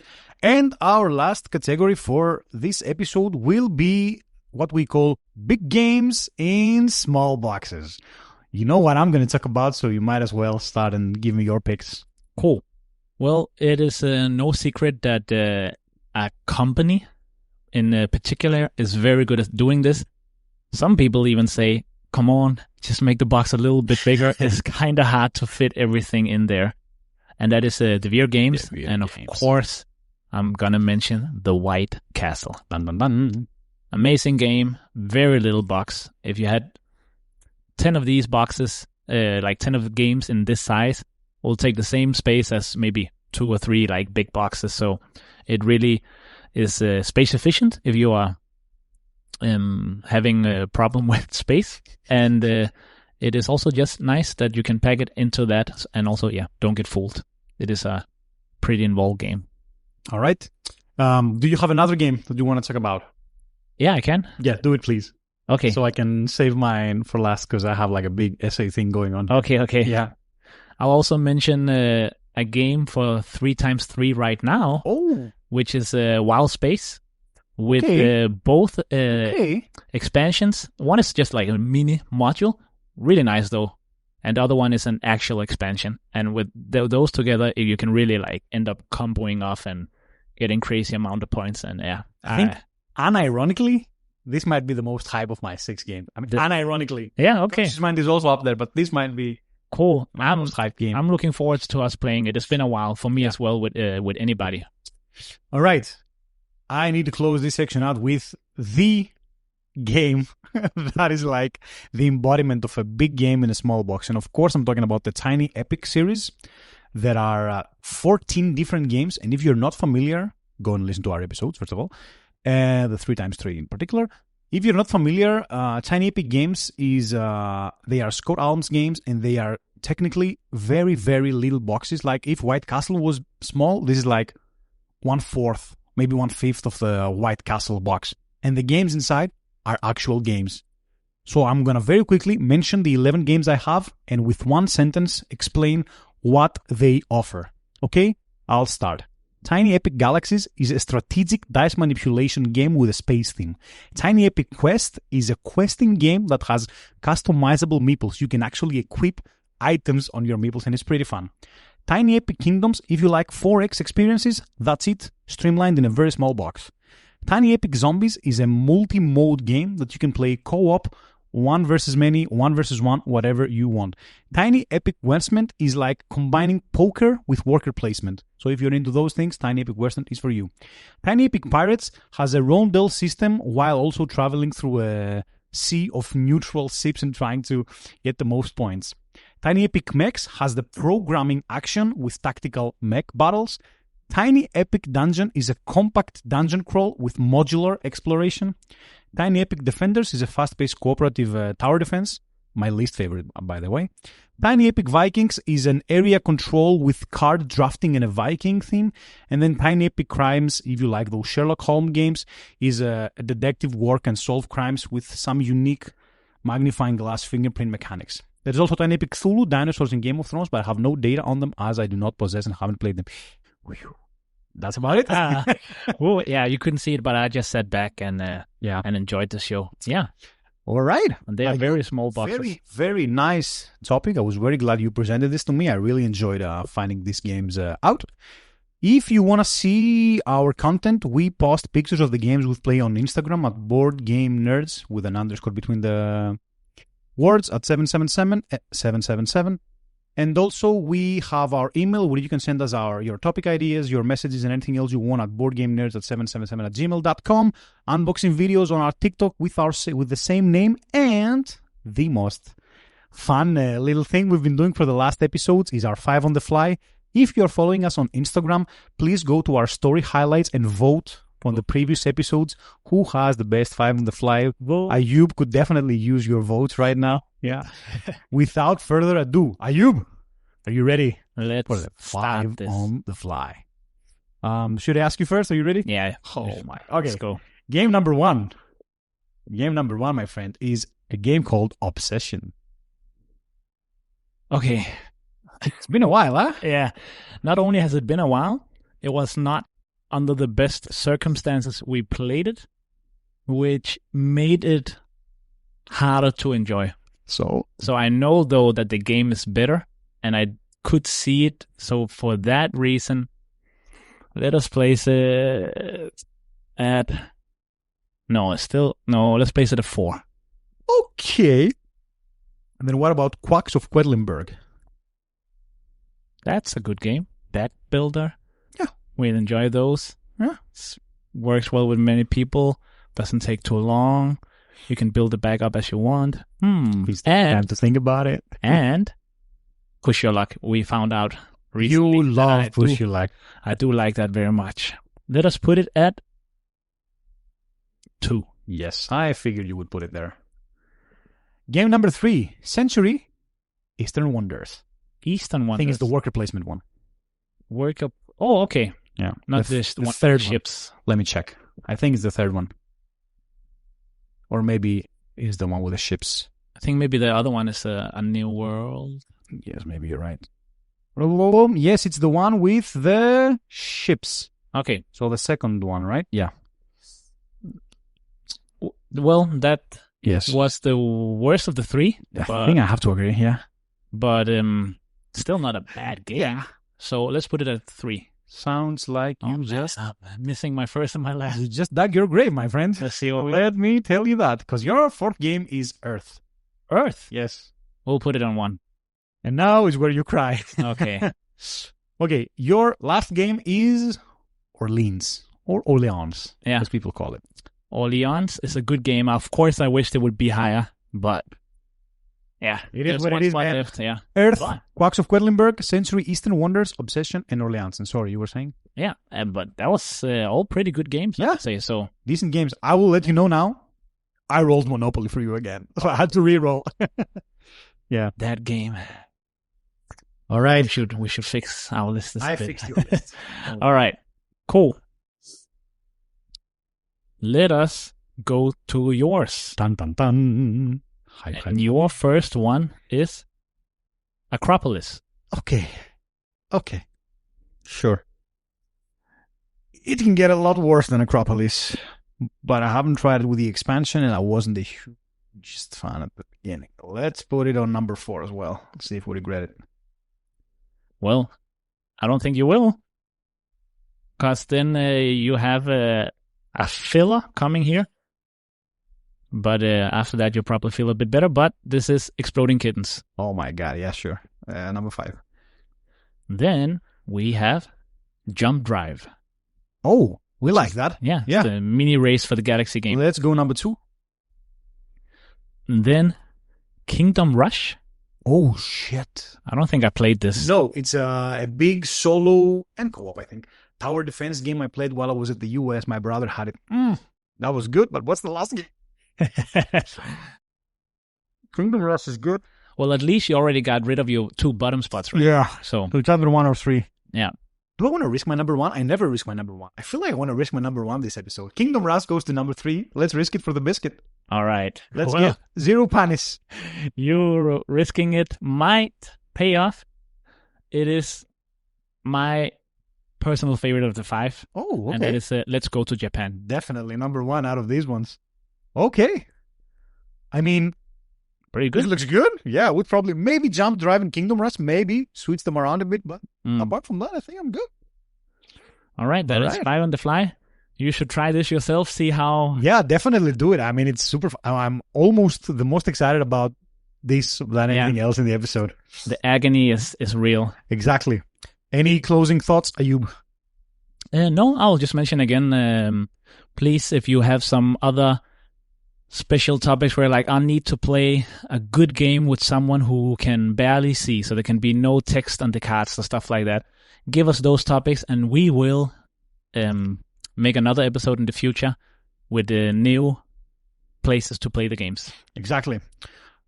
And our last category for this episode will be what we call big games in small boxes. You know what I'm going to talk about, so you might as well start and give me your picks. Cool. Well, it is no secret that a company in particular is very good at doing this. Some people even say, come on, just make the box a little bit bigger. It's kind of hard to fit everything in there. And that is De Beer Games. And of course, I'm going to mention The White Castle. Dun, dun, dun. Amazing game, very little box. If you had 10 of these boxes, like 10 of the games in this size, will take the same space as maybe 2 or 3 like big boxes. So it really is space efficient if you are having a problem with space. And it is also just nice that you can pack it into that. And also, don't get fooled. It is a pretty involved game. All right. Do you have another game that you want to talk about? Yeah, I can. Yeah, do it, please. Okay. So I can save mine for last because I have like a big essay thing going on. Okay. Yeah. I'll also mention a game for 3x3 right now. Oh. Which is WoW Space with both expansions. One is just like a mini module. Really nice, though. And the other one is an actual expansion. And with those together, you can really like end up comboing off and getting crazy amount of points. And I think unironically, this might be the most hype of my 6 game. I mean, unironically. Yeah, okay. This mind is also up there, but this might be cool. The most hype game. I'm looking forward to us playing it. It's been a while for me as well with anybody. All right. I need to close this section out with the game that is like the embodiment of a big game in a small box. And of course, I'm talking about the Tiny Epic series. There are 14 different games. And if you're not familiar, go and listen to our episodes, first of all. The 3x3 in particular. If you're not familiar, Tiny Epic Games is, they are Scott Alms games, and they are technically very, very little boxes. Like if White Castle was small, this is like 1/4, maybe 1/5 of the White Castle box. And the games inside are actual games. So I'm going to very quickly mention the 11 games I have and with one sentence explain what they offer. Okay? I'll start. Tiny Epic Galaxies is a strategic dice manipulation game with a space theme. Tiny Epic Quest is a questing game that has customizable meeples. You can actually equip items on your meeples, and it's pretty fun. Tiny Epic Kingdoms, if you like 4X experiences, that's it, streamlined in a very small box. Tiny Epic Zombies is a multi-mode game that you can play co-op, 1 versus many, 1 versus 1, whatever you want. Tiny Epic Westment is like combining poker with worker placement. So if you're into those things, Tiny Epic Westment is for you. Tiny Epic Pirates has a rondel system while also traveling through a sea of neutral ships and trying to get the most points. Tiny Epic Mechs has the programming action with tactical mech battles. Tiny Epic Dungeon is a compact dungeon crawl with modular exploration. Tiny Epic Defenders is a fast-paced cooperative tower defense. My least favorite, by the way. Tiny Epic Vikings is an area control with card drafting and a Viking theme. And then Tiny Epic Crimes, if you like those Sherlock Holmes games, is a detective work and solve crimes with some unique magnifying glass fingerprint mechanics. There's also Tiny Epic Cthulhu, Dinosaurs, and Game of Thrones, but I have no data on them as I do not possess and haven't played them. Whew. That's about it. Well, yeah, you couldn't see it, but I just sat back and enjoyed the show. Yeah. All right. And they are very small boxes. Very, very nice topic. I was very glad you presented this to me. I really enjoyed finding these games out. If you want to see our content, we post pictures of the games we've played on Instagram at Board Game Nerds with an underscore between the words at 777. And also, we have our email where you can send us your topic ideas, your messages, and anything else you want at boardgamenerds at 777@gmail.com. Unboxing videos on our TikTok with the same name. And the most fun little thing we've been doing for the last episodes is our 5 on the fly. If you're following us on Instagram, please go to our story highlights and vote on the previous episodes who has the best 5 on the fly. Ayub could definitely use your votes right now. Yeah. Without further ado, Ayub, are you ready? Let's for the 5 start this. on the fly. Should I ask you first? Are you ready? Yeah. Oh my. Okay. Let's go. Game number one, my friend, is a game called Obsession. Okay. It's been a while, huh? Yeah. Not only has it been a while, it was not under the best circumstances we played it, which made it harder to enjoy. So I know, though, that the game is better, and I could see it. So for that reason, let us place it at... let's place it at 4. Okay. And then what about Quacks of Quedlinburg? That's a good game. Deck builder. Yeah. We'll enjoy those. Yeah. Works well with many people. Doesn't take too long. You can build it back up as you want. Please take time to think about it. And Push Your Luck. We found out recently. You love Push Your Luck. I do like that very much. Let us put it at 2. Yes, I figured you would put it there. Game number 3, Century, Eastern Wonders. Eastern Wonders. I think it's the worker placement one. Oh, okay. Yeah. Not the one third ships. One. Let me check. I think it's the third one. Or maybe it's the one with the ships. I think maybe the other one is a New World. Yes, maybe you're right. Yes, it's the one with the ships. Okay. So the second one, right? Yeah. Well, that yes. was the worst of the 3. I think I have to agree, yeah. But still not a bad game. Yeah. So let's put it at 3. Sounds like you just... I'm missing my first and my last. You just dug your grave, my friend. Let's see Let me tell you that. Because your 4th game is Earth. Earth? Yes. We'll put it on 1. And now is where you cry. Okay. Okay, your last game is Orleans. Or Orleans, yeah, as people call it. Orleans is a good game. Of course, I wish it would be higher, but... yeah, it is what it is, man. Left, yeah. Earth, Quacks of Quedlinburg, Century, Eastern Wonders, Obsession, and Orleans. And sorry, you were saying? Yeah, but that was all pretty good games, yeah. I'd say so. Decent games. I will let you know now. I rolled Monopoly for you again. So I had to re-roll. Yeah. That game. All right. We should fix our list. I fixed your list. All right. Cool. Let us go to yours. Dun, dun, dun. And your first one is Acropolis. Okay. Sure. It can get a lot worse than Acropolis, but I haven't tried it with the expansion, and I wasn't a hugest fan at the beginning. Let's put it on number 4 as well. Let's see if we regret it. Well, I don't think you will, because then you have a filler coming here. But after that, you'll probably feel a bit better. But this is Exploding Kittens. Oh my god, yeah, sure. Number 5. Then we have Jump Drive. Oh, we like that. Yeah. The mini race for the Galaxy game. Let's go number 2. And then Kingdom Rush. Oh, shit. I don't think I played this. No, it's a big solo and co-op, I think. Tower defense game I played while I was at the US. My brother had it. That was good, but what's the last game? Kingdom Rush is good. Well, at least you already got rid of your 2 bottom spots, right? Yeah. So it's either 1 or 3. yeah. Do I want to risk my number 1? I never risk my number 1. I feel like I want to risk my number 1 this episode. Kingdom Rush goes to number 3. Let's risk it for the biscuit. All right. Let's get 0 panis. You risking it might pay off. It is my personal favorite of the 5. Oh, okay. And that is Let's Go to Japan. Definitely number 1 out of these ones. Okay. I mean, pretty good. This looks good. Yeah, we'd probably maybe jump drive in Kingdom Rush, maybe switch them around a bit, but apart from that, I think I'm good. All right, that is 5 on the fly. You should try this yourself, see how... Yeah, definitely do it. I mean, it's super... I'm almost the most excited about this than anything else in the episode. The agony is real. Exactly. Any closing thoughts, Ayub? No, I'll just mention again, please, if you have some other special topics where like I need to play a good game with someone who can barely see, so there can be no text on the cards or stuff like that, give us those topics and we will make another episode in the future with new places to play the games. Exactly.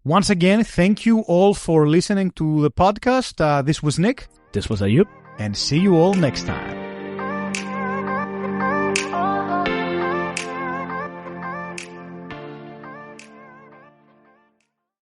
Once again, thank you all for listening to the podcast. This was Nick. This was Ayub. And see you all next time.